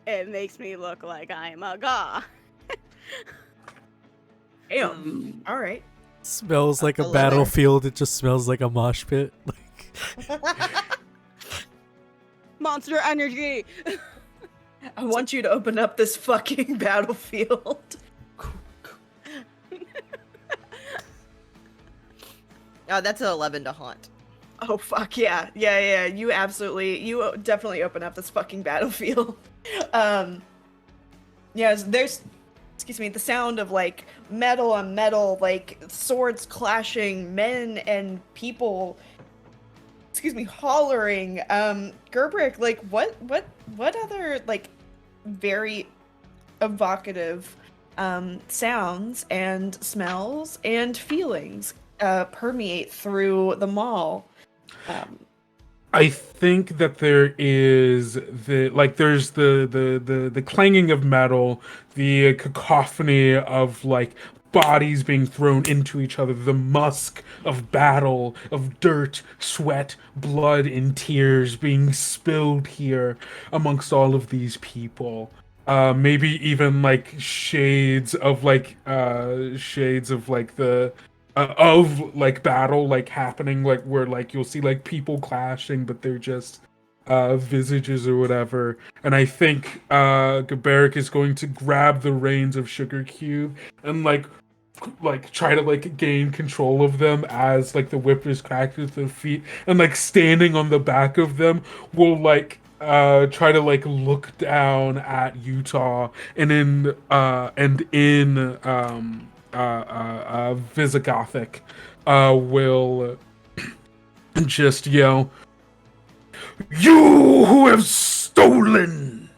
it makes me look like I'm a god. Damn. All right. Smells like a 11. battlefield. It just smells like a mosh pit. Monster energy. I want you to open up this fucking battlefield. Oh, that's an 11 to haunt. Oh fuck yeah. Yeah. You definitely open up this fucking battlefield. Yeah, there's the sound of like metal on metal, like swords clashing, men and people hollering. Gerbrick, like what other like very evocative sounds and smells and feelings permeate through the mall? I think that there is there's the clanging of metal, the cacophony of like bodies being thrown into each other, the musk of battle, of dirt, sweat, blood, and tears being spilled here amongst all of these people. Maybe even like shades of like the of like battle like happening, like where like you'll see like people clashing, but they're just visages or whatever. And I think Gaberic is going to grab the reins of Sugar Cube and like try to like gain control of them as like the whip is cracked with their feet, and like standing on the back of them will like try to like look down at Utah and in Visigothic will just yell, "You who have stolen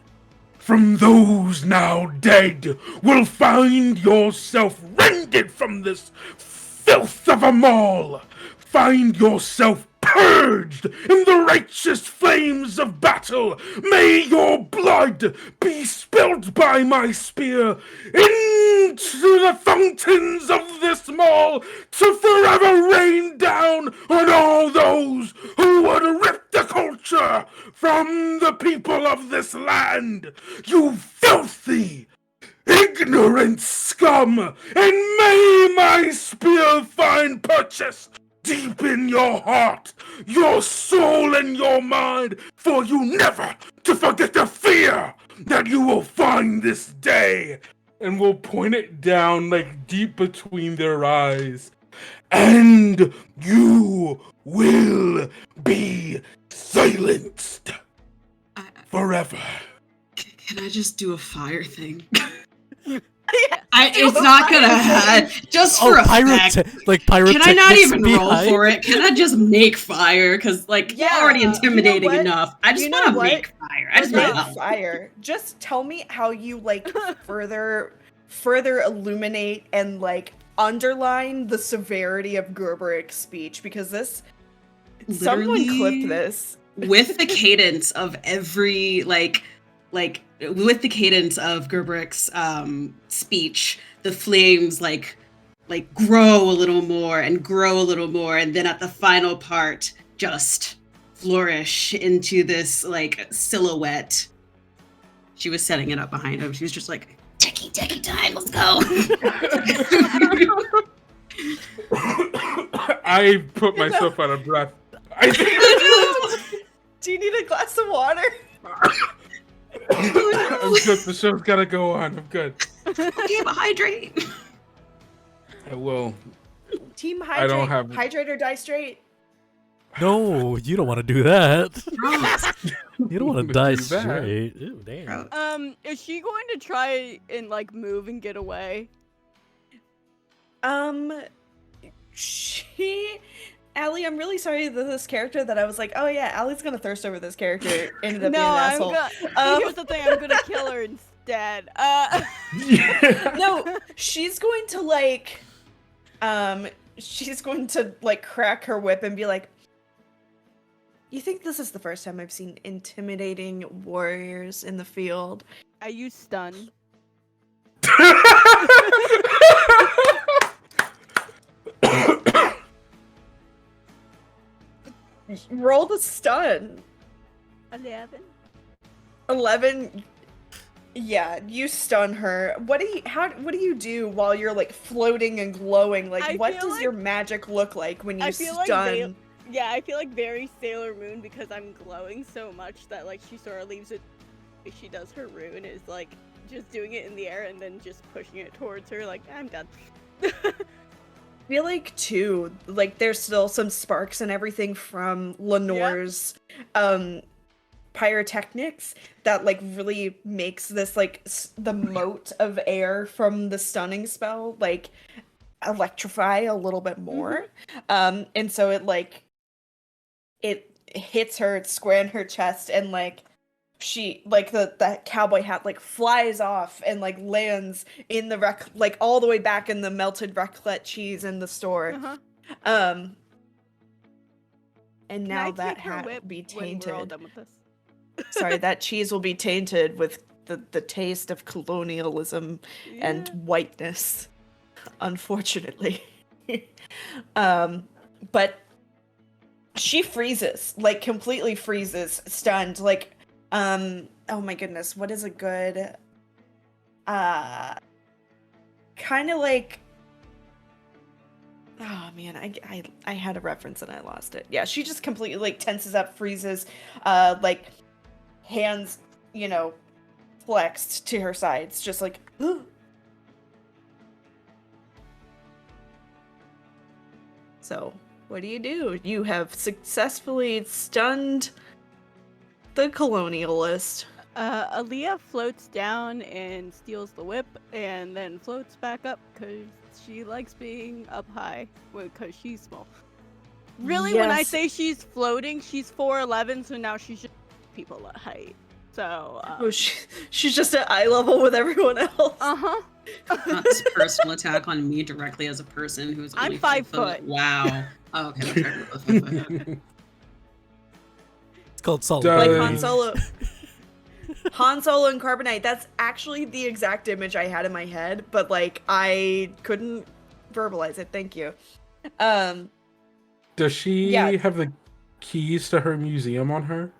from those now dead will find yourself rended from this filth of a maul. Find yourself purged in the righteous flames of battle. May your blood be spilled by my spear into the fountains of this maul to forever rain down on all those who would rip the culture from the people of this land. You filthy, ignorant scum, and may my spear find purchase deep in your heart, your soul, and your mind, for you never to forget the fear that you will find this day. And we'll point it down like deep between their eyes. And you will be silenced forever. Can I just do a fire thing? It's not gonna happen. Just for effect. Like pyrotechnics. Can I not even roll behind? for it? Can I just make fire? Because you're already intimidating what? enough. I just want to make fire. I just Make want to fire. Just tell me how you like further illuminate and like underline the severity of Gerberic's speech, because this someone clip this with the cadence of every with the cadence of Gerberic's speech, the flames like grow a little more, and then at the final part just flourish into this like silhouette. She was setting it up behind him. She was just like, ticky time, let's go. I put myself out of breath. Do you need a glass of water? I'm good. The show's gotta go on. I'm good. Okay, but hydrate. I will. Team hydrate. I don't have... Hydrate or die straight. No, you don't want to do that. You don't want to die Do that. straight. Ew, damn. Is she going to try and like move and get away? Allie, I'm really sorry that this character that I was like, oh yeah, Allie's gonna thirst over this character ended up being an asshole. Here's the thing, I'm gonna kill her instead. No, she's going to like, crack her whip and be like, you think this is the first time I've seen intimidating warriors in the field? I use stun. Roll the stun. 11. Yeah, you stun her. What do you do while you're like floating and glowing? Like, what does your magic look like when you stun? I feel like very Sailor Moon, because I'm glowing so much that like she sort of leaves it. She does her rune is like just doing it in the air and then just pushing it towards her. Like, I'm done. I feel like too, like there's still some sparks and everything from Lenore's pyrotechnics that like really makes this like the moat of air from the stunning spell like electrify a little bit more. And so it hits her square in her chest, and like she like the cowboy hat like flies off and like lands in the like all the way back in the melted raclette cheese in the store. And now that hat will be tainted. We're all done with this? Sorry, that cheese will be tainted with the taste of colonialism and whiteness, unfortunately. But she freezes, like completely freezes, stunned, like oh my goodness, what is a good kind of like, oh man, I had a reference and I lost it. Yeah, she just completely like tenses up, freezes, like hands, flexed to her sides, just like So, what do? You have successfully stunned the colonialist. Aaliyah floats down and steals the whip, and then floats back up because she likes being up high, because she's small. Really, when I say she's floating, she's 4'11", so now she's just people at height. So. Oh, she's just at eye level with everyone else. Uh-huh. This personal attack on me directly as a person who's I'm only 5 5 foot. Wow. Oh, okay, that's right. We're both 5 foot. It's called Does- solidarity. Like Han Solo. Han Solo and Carbonite. That's actually the exact image I had in my head, but like I couldn't verbalize it. Thank you. Does she Yeah. have the keys to her museum on her?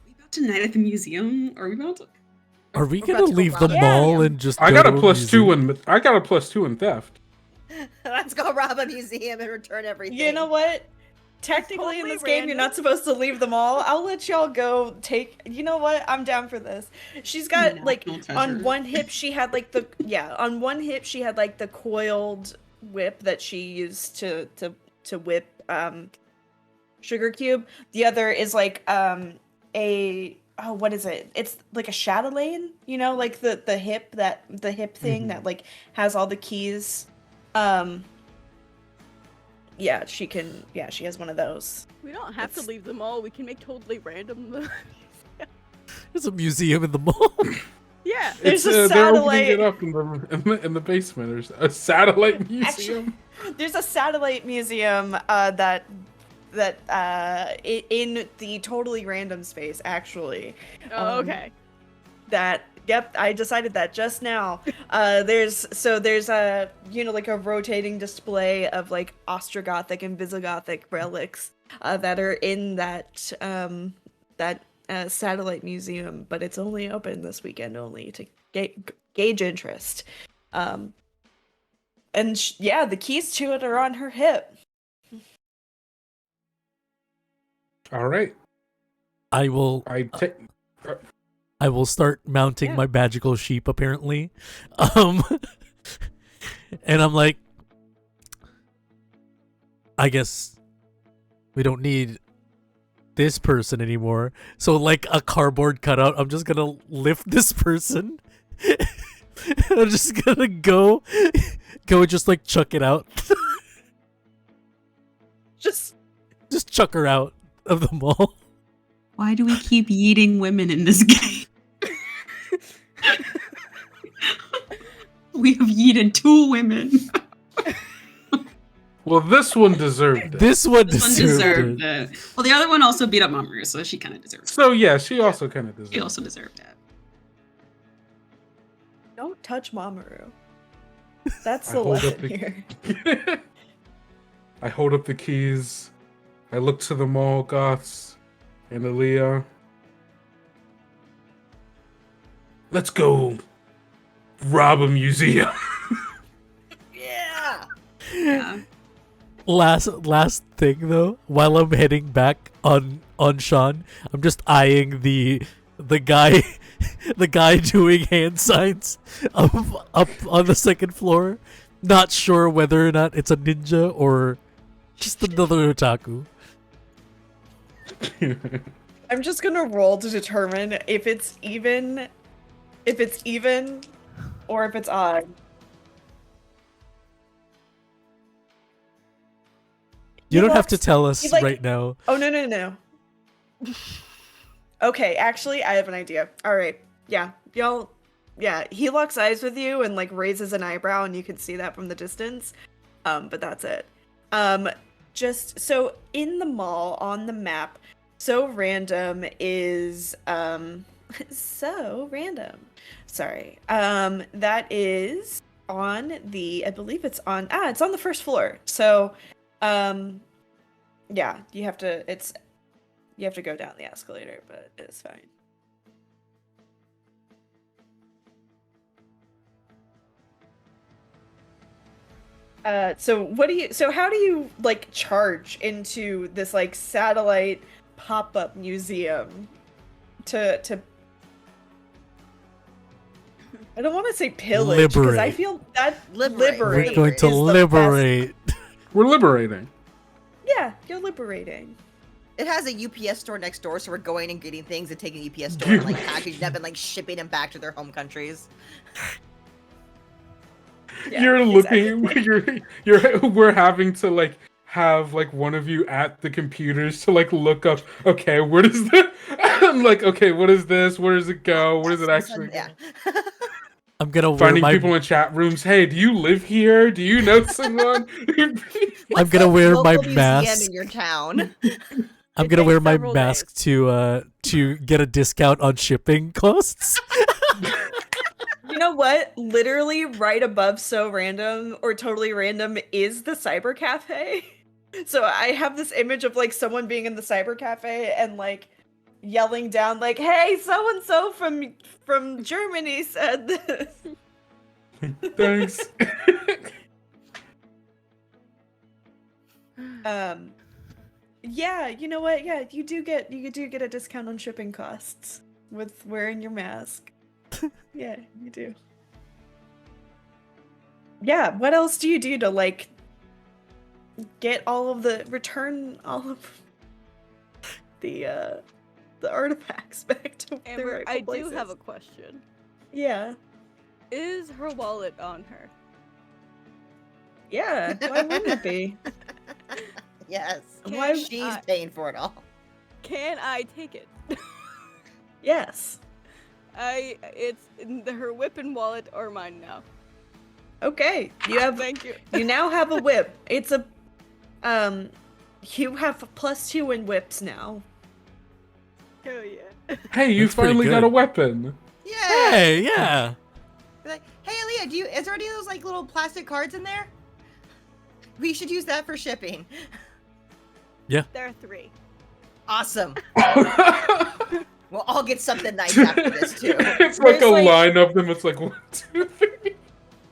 We about to night at the museum? Are we about to? Are we We're gonna about to go leave the rob a mall museum. and just? I go got a to +2 museum? I got a +2 in theft. Let's go rob a museum and return everything. You know what? Technically, in totally this game, you're not random. supposed to leave them all. I'll let y'all go take. You know what? I'm down for this. She's got like National on treasure. one hip she had like the on one hip she had like the coiled whip that she used to whip Sugar Cube. The other is like a what is it? It's like a chatelaine, you know, like the hip thing that like has all the keys. Yeah, she has one of those. We don't have to leave them all. We can make totally random. There's a museum in the mall. Yeah. There's It's, a they're opening satellite. it up in the basement. There's a satellite museum. There's a satellite museum that in the totally random space actually. Oh, okay. Yep, I decided that just now. There's a like a rotating display of like Ostrogothic and Visigothic relics that are in that satellite museum, but it's only open this weekend only to gauge interest. And the keys to it are on her hip. All right. I will start mounting Yeah. my magical sheep apparently. And I'm like, I guess we don't need this person anymore. So like a cardboard cutout, I'm just gonna lift this person. I'm just gonna go and just like chuck it out. Just chuck her out of the mall. Why do we keep yeeting women in this game? We have yeeted 2 women. Well, this one deserved it. This one This one deserved deserved it. it. Well, the other one also beat up Mamoru, so she kind of deserved it. So yeah, she also kind of deserved She it. also deserved it. don't touch Mamoru. That's I the hold up lesson the- here. I hold up the keys. I look to the mall, Goths, and Aaliyah. Let's go rob a museum. Yeah. Yeah. Last thing though, while I'm heading back on Sean, I'm just eyeing the guy the guy doing hand signs up on the second floor. Not sure whether or not it's a ninja or just another otaku. I'm just gonna roll to determine if it's even or if it's odd. You He don't have to looks- tell us he, like- right now. Oh no. Okay, actually, I have an idea. All right, yeah, y'all. Yeah, he locks eyes with you and like raises an eyebrow, and you can see that from the distance. But that's it. Just so in the mall on the map, so random is so random. Sorry. That is on the. I believe it's on. It's on the first floor. So, yeah, you have to go down the escalator, but it's fine. So how do you like charge into this like satellite pop-up museum to I don't want to say pillage because I Liberate. feel that Liberate. We're liberate going to is the best. liberate. We're liberating. Yeah, you're liberating. It has a UPS store next door, so we're going and getting things and taking UPS store and like packaging them and like shipping them back to their home countries. Yeah, You're exactly. looking. We're having to like have like one of you at the computers to like look up, okay, where does the I'm like, okay, what is this? Where does it go? Where does it actually go? Yeah. I'm gonna wear Finding my people in chat rooms, hey, do you live here? Do you know someone? What's gonna the wear my local museum mask. in your town? I'm It gonna takes wear my several mask to get a discount on shipping costs. You know what? Literally right above So Random or Totally Random is the Cyber Cafe. So I have this image of like someone being in the Cyber Cafe and like yelling down like, "Hey, so and so from Germany said this." Thanks. Yeah, you know what? Yeah, you do get a discount on shipping costs with wearing your mask. Yeah, you do. Yeah, what else do you do to like get return all of the artifacts back to their Amber, rightful I places? do have a question. Yeah. Is her wallet on her? Yeah, why wouldn't it be? Yes. Why- She's paying for it all. Can I take it? Yes. It's in her whip and wallet or mine now. Okay. Thank you. You now have a whip. It's a you have +2 in whips now. Hell yeah. Hey, you That's pretty finally got good. a weapon. Yeah. Hey, yeah. Be like, hey, Aaliyah, is there any of those like little plastic cards in there? We should use that for shipping. There are 3. Awesome. We'll all get something nice after this too. It's like a There's, like- line of them. It's like 1, 2, 3.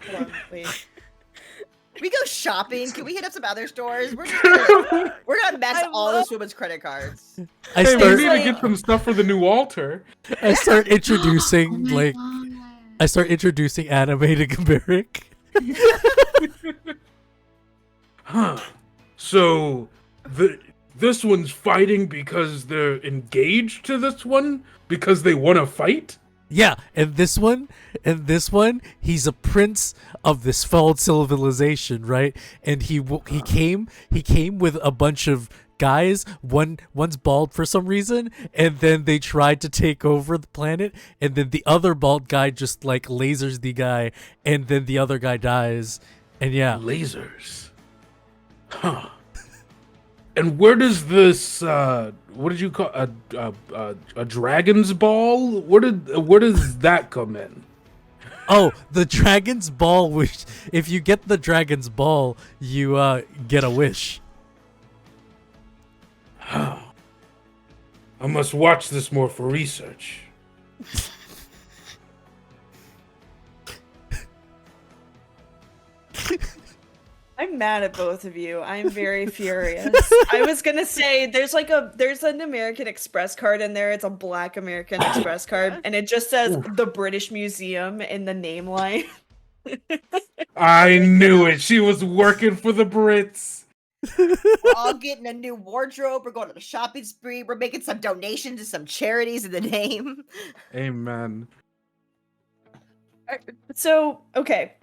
Hold on, wait. We go shopping. Can we hit up some other stores? We're gonna max I all love- this woman's credit cards. I Hey, we start need like- to get some stuff for the new altar. I start introducing Oh my like God. I start introducing anime to Gaberic. Huh. So, this one's fighting because they're engaged to this one? Because they want to fight? Yeah, and this one, he's a prince of this fallen civilization, right? And he came with a bunch of guys. One's bald for some reason, and then they tried to take over the planet, and then the other bald guy just like lasers the guy, and then the other guy dies. And yeah, Lasers. Huh. And where does this, what did you call a dragon's ball? Where does that come in? oh, the dragon's ball wish. If you get the dragon's ball, you get a wish. I must watch this more for research. I'm mad at both of you. I'm very furious. I was gonna say there's an American Express card in there. It's a black American Express card, and it just says the British Museum in the name line. I knew it. She was working for the Brits. We're all getting a new wardrobe. We're going on a shopping spree. We're making some donations to some charities in the name. Amen. So, okay.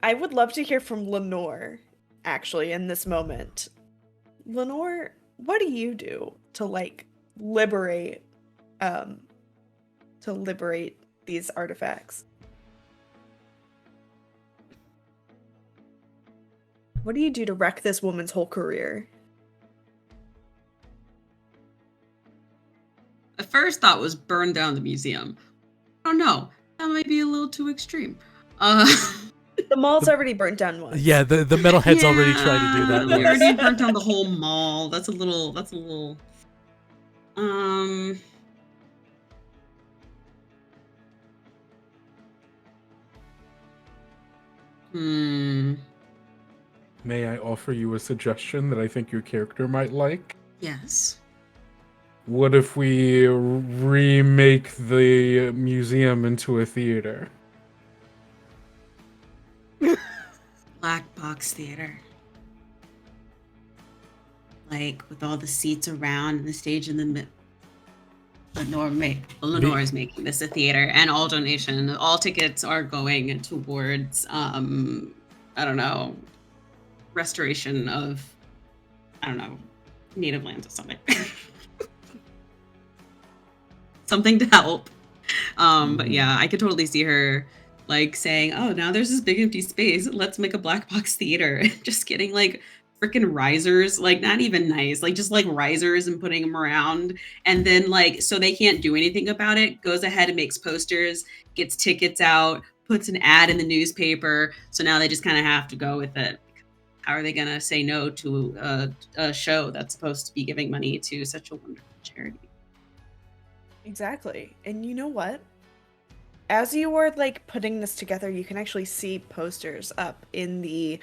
I would love to hear from Lenore, actually, in this moment. Lenore, what do you do to like liberate these artifacts? What do you do to wreck this woman's whole career? The first thought was burn down the museum. I don't know. That might be a little too extreme. The mall's already burnt down once. Yeah, the metalheads already tried to do that. We once. already burnt down the whole mall. That's a little. May I offer you a suggestion that I think your character might like? Yes. What if we remake the museum into a theater? Black box theater. Like with all the seats around and the stage in the middle. Lenore is making this a theater, and all tickets are going towards I don't know, restoration of I don't know, native lands or something. Something to help. But yeah, I could totally see her like saying, "Oh, now there's this big empty space. Let's make a black box theater." Just getting like freaking risers, like not even nice, like just like risers and putting them around, and then like so they can't do anything about it. Goes ahead and makes posters, gets tickets out, puts an ad in the newspaper. So now they just kind of have to go with it. How are they gonna say no to a show that's supposed to be giving money to such a wonderful charity? Exactly. And you know what? As you were like putting this together, you can actually see posters up in the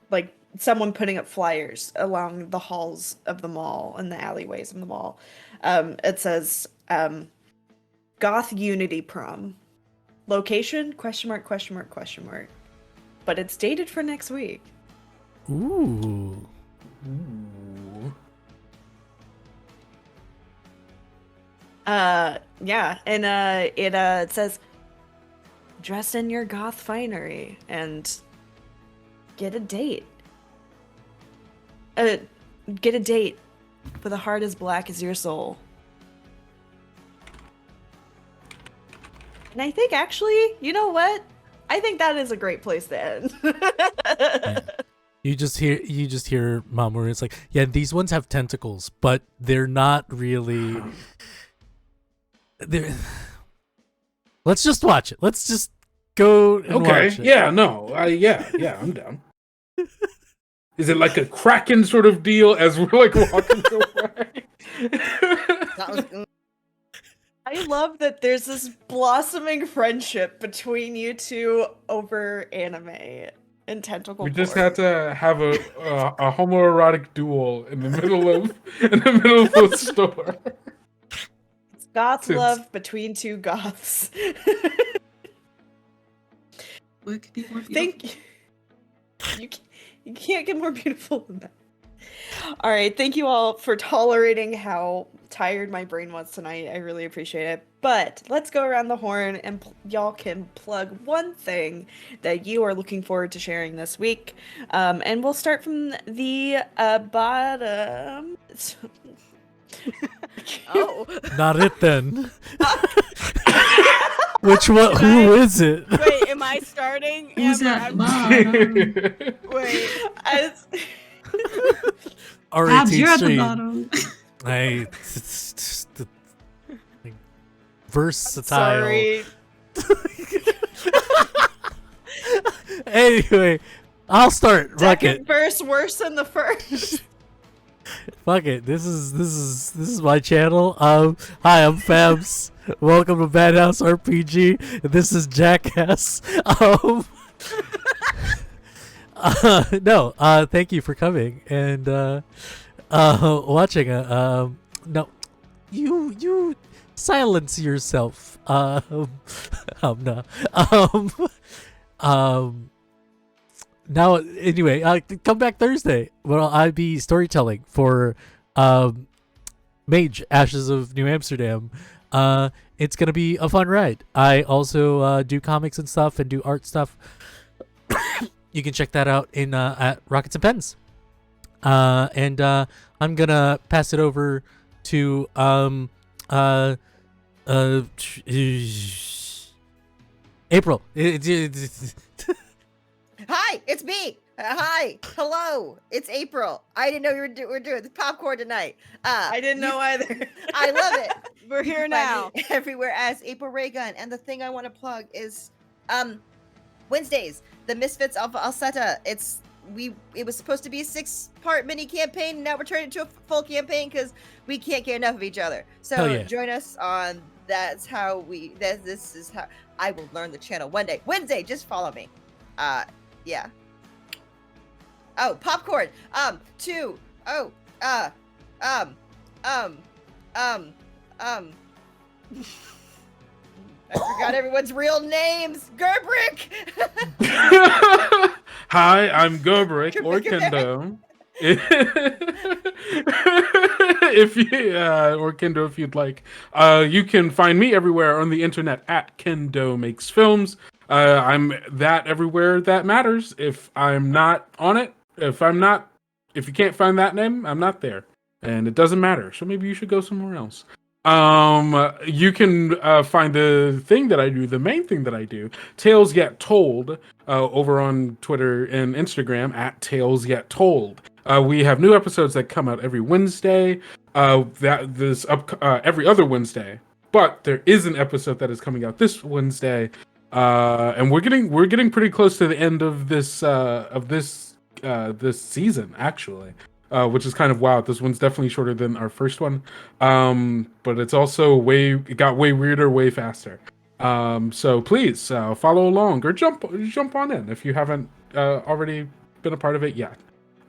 like someone putting up flyers along the halls of the mall and the alleyways of the mall. It says Goth Unity Prom. Location? ? But it's dated for next week. Ooh. Ooh. Yeah, and it says dress in your goth finery and get a date. Get a date with a heart as black as your soul. And I think actually, you know what? I think that is a great place to end. Yeah. You just hear Mamoru. It's like, yeah, these ones have tentacles, but they're not really. Let's just watch it. Let's just go and watch it. Yeah, no. Yeah, I'm down. Is it like a Kraken sort of deal as we're like walking away? That was, I love that there's this blossoming friendship between you two over anime and tentacle. We just porn. had to have a homoerotic duel in the middle of the store. It's goth Since- love between two goths. What could be more beautiful? Thank you can't get more beautiful than that. All right, thank you all for tolerating how tired my brain was tonight. I really appreciate it. But let's go around the horn and y'all can plug one thing that you are looking forward to sharing this week. And we'll start from the bottom. Oh. Not it then. Which one? Who is it? Wait, am I starting? Who's Amber, that? I'm- Wait. As- Abs, you're at the Street. bottom. It's just the like, versatile. Sorry. Anyway, I'll start. Fuck Second it. verse worse than the first. Fuck it. This is my channel. Hi, I'm Fabs. Welcome to Badhouse RPG. This is Jackass. Thank you for coming and watching. No, you silence yourself. Now, anyway, come back Thursday. Well, I'll be storytelling for Mage Ashes of New Amsterdam. It's gonna be a fun ride. I also do comics and stuff and do art stuff. You can check that out in at Rockets and Pens. And I'm gonna pass it over to April. Hi, it's me. Hi, hello. It's April. I didn't know we're doing the popcorn tonight. I didn't know either. I love it. We're here Find now. me everywhere as April Raygun, and the thing I want to plug is Wednesdays, the Misfits of Alceta. It was supposed to be a 6-part mini campaign. Now we're turning it into a full campaign because we can't get enough of each other. So Hell yeah. join us on this is how I will learn the channel one day. Wednesday, just follow me. Yeah. Oh, popcorn. I forgot everyone's real names. Gerbrick. Hi, I'm Gobrick or Kendo. If you or Kendo, if you'd like, you can find me everywhere on the internet at Kendo Makes Films. I'm that everywhere that matters. If I'm not on it, if I'm not if you can't find that name, I'm not there, and it doesn't matter. So maybe you should go somewhere else. You can find the thing that I do, the main thing that I do, Tales Get Told, over on Twitter and Instagram at Tales Get Told. We have new episodes that come out every Wednesday. Every other Wednesday, but there is an episode that is coming out this Wednesday, and we're getting pretty close to the end of this season, actually. Which is kind of wild. This one's definitely shorter than our first one, but it's also it got way weirder, way faster. So please follow along or jump on in if you haven't already been a part of it yet.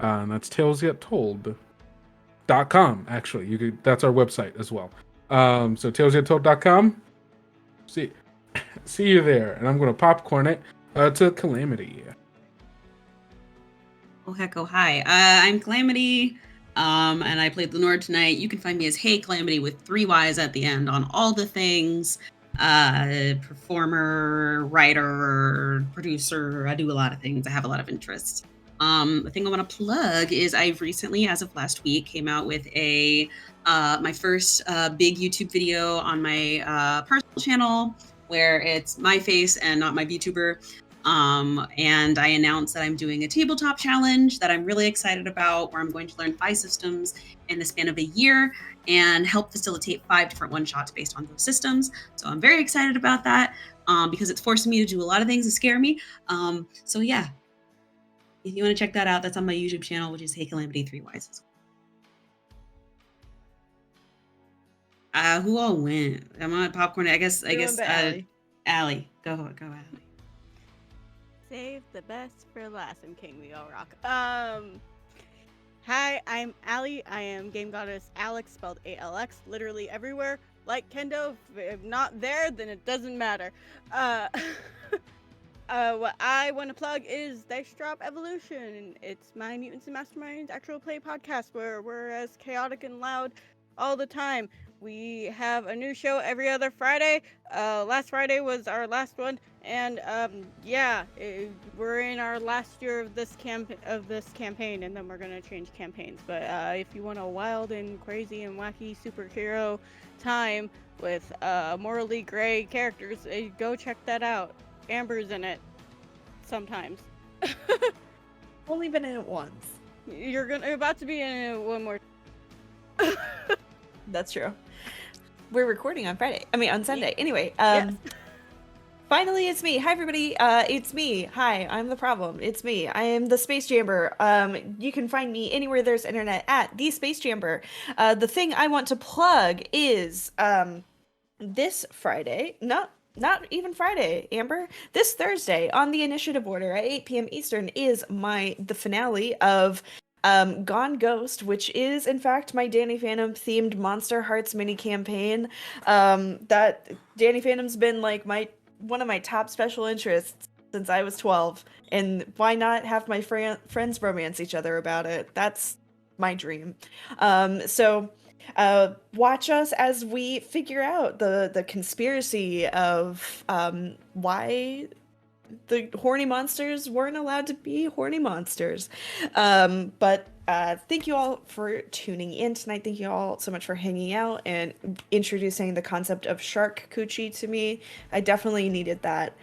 That's talesgettold.com. Actually, that's our website as well. So talesgettold.com. See you there, and I'm gonna popcorn it to Calamity. Oh heck, oh hi. I'm Calamity, and I played Lenore tonight. You can find me as Hey Calamity with 3 Y's at the end on all the things. Performer, writer, producer. I do a lot of things. I have a lot of interests. The thing I want to plug is I've recently, as of last week, came out with my first big YouTube video on my personal channel, where it's my face and not my VTuber. And I announced that I'm doing a tabletop challenge that I'm really excited about, where I'm going to learn 5 systems in the span of a year and help facilitate 5 different one-shots based on those systems. So I'm very excited about that, because it's forcing me to do a lot of things that scare me. So yeah, if you want to check that out, that's on my YouTube channel, which is Hey Calamity 3 Y's. Who all went? I'm on popcorn. I guess Allie. Go Allie. Save the best for last. I'm King. We all rock. Hi, I'm Allie. I am Game Goddess Alex, spelled ALX, literally everywhere. Like Kendo, if not there, then it doesn't matter. What I want to plug is Dice Drop Evolution. It's my Mutants and Masterminds actual play podcast where we're as chaotic and loud all the time. We have a new show every other Friday. Last Friday was our last one, and we're in our last year of this campaign, and then we're gonna change campaigns. But if you want a wild and crazy and wacky superhero time with morally gray characters, go check that out. Amber's in it sometimes. Only been in it once. You're about to be in it one more. That's true. We're recording on Sunday. Anyway, Yes. finally it's me. Hi everybody. It's me. Hi, I'm the problem. It's me. I am the Space Jamber. You can find me anywhere there's internet at the Space Jamber. The thing I want to plug is this Friday, not even Friday, Amber. This Thursday on the initiative order at 8 p.m. Eastern is the finale of Gone Ghost, which is in fact my Danny Phantom themed Monster Hearts mini campaign. That Danny Phantom's been like one of my top special interests since I was 12, and why not have my friends romance each other about it? That's my dream. So watch us as we figure out the conspiracy of why the horny monsters weren't allowed to be horny monsters. But thank you all for tuning in tonight. Thank you all so much for hanging out and introducing the concept of shark coochie to me. I definitely needed that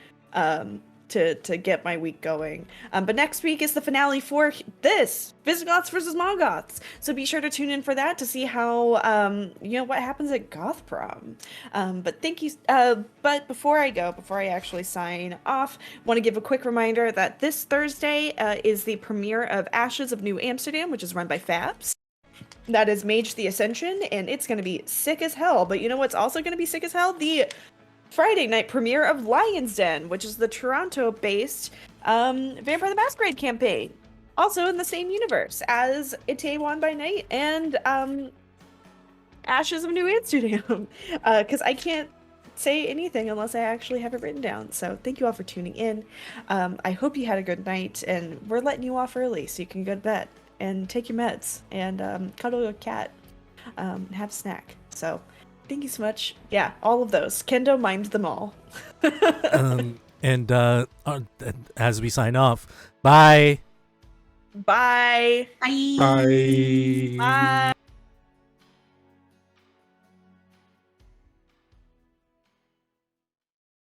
to get my week going. But next week is the finale for this Visigoths versus Mongoths. So be sure to tune in for that to see how what happens at Goth Prom. But thank you. But before I actually sign off, want to give a quick reminder that this Thursday is the premiere of Ashes of New Amsterdam, which is run by Fabs. That is Mage the Ascension, and it's going to be sick as hell. But you know what's also going to be sick as hell? The Friday night premiere of Lion's Den, which is the Toronto-based Vampire the Masquerade campaign. Also in the same universe as Itaewon by Night and Ashes of New Amsterdam. Because I can't say anything unless I actually have it written down. So thank you all for tuning in. I hope you had a good night, and we're letting you off early so you can go to bed and take your meds and cuddle your cat, have a snack. So thank you so much. Yeah, all of those. Kendo mimed them all. And as we sign off, bye. Bye. Bye. Bye. Bye.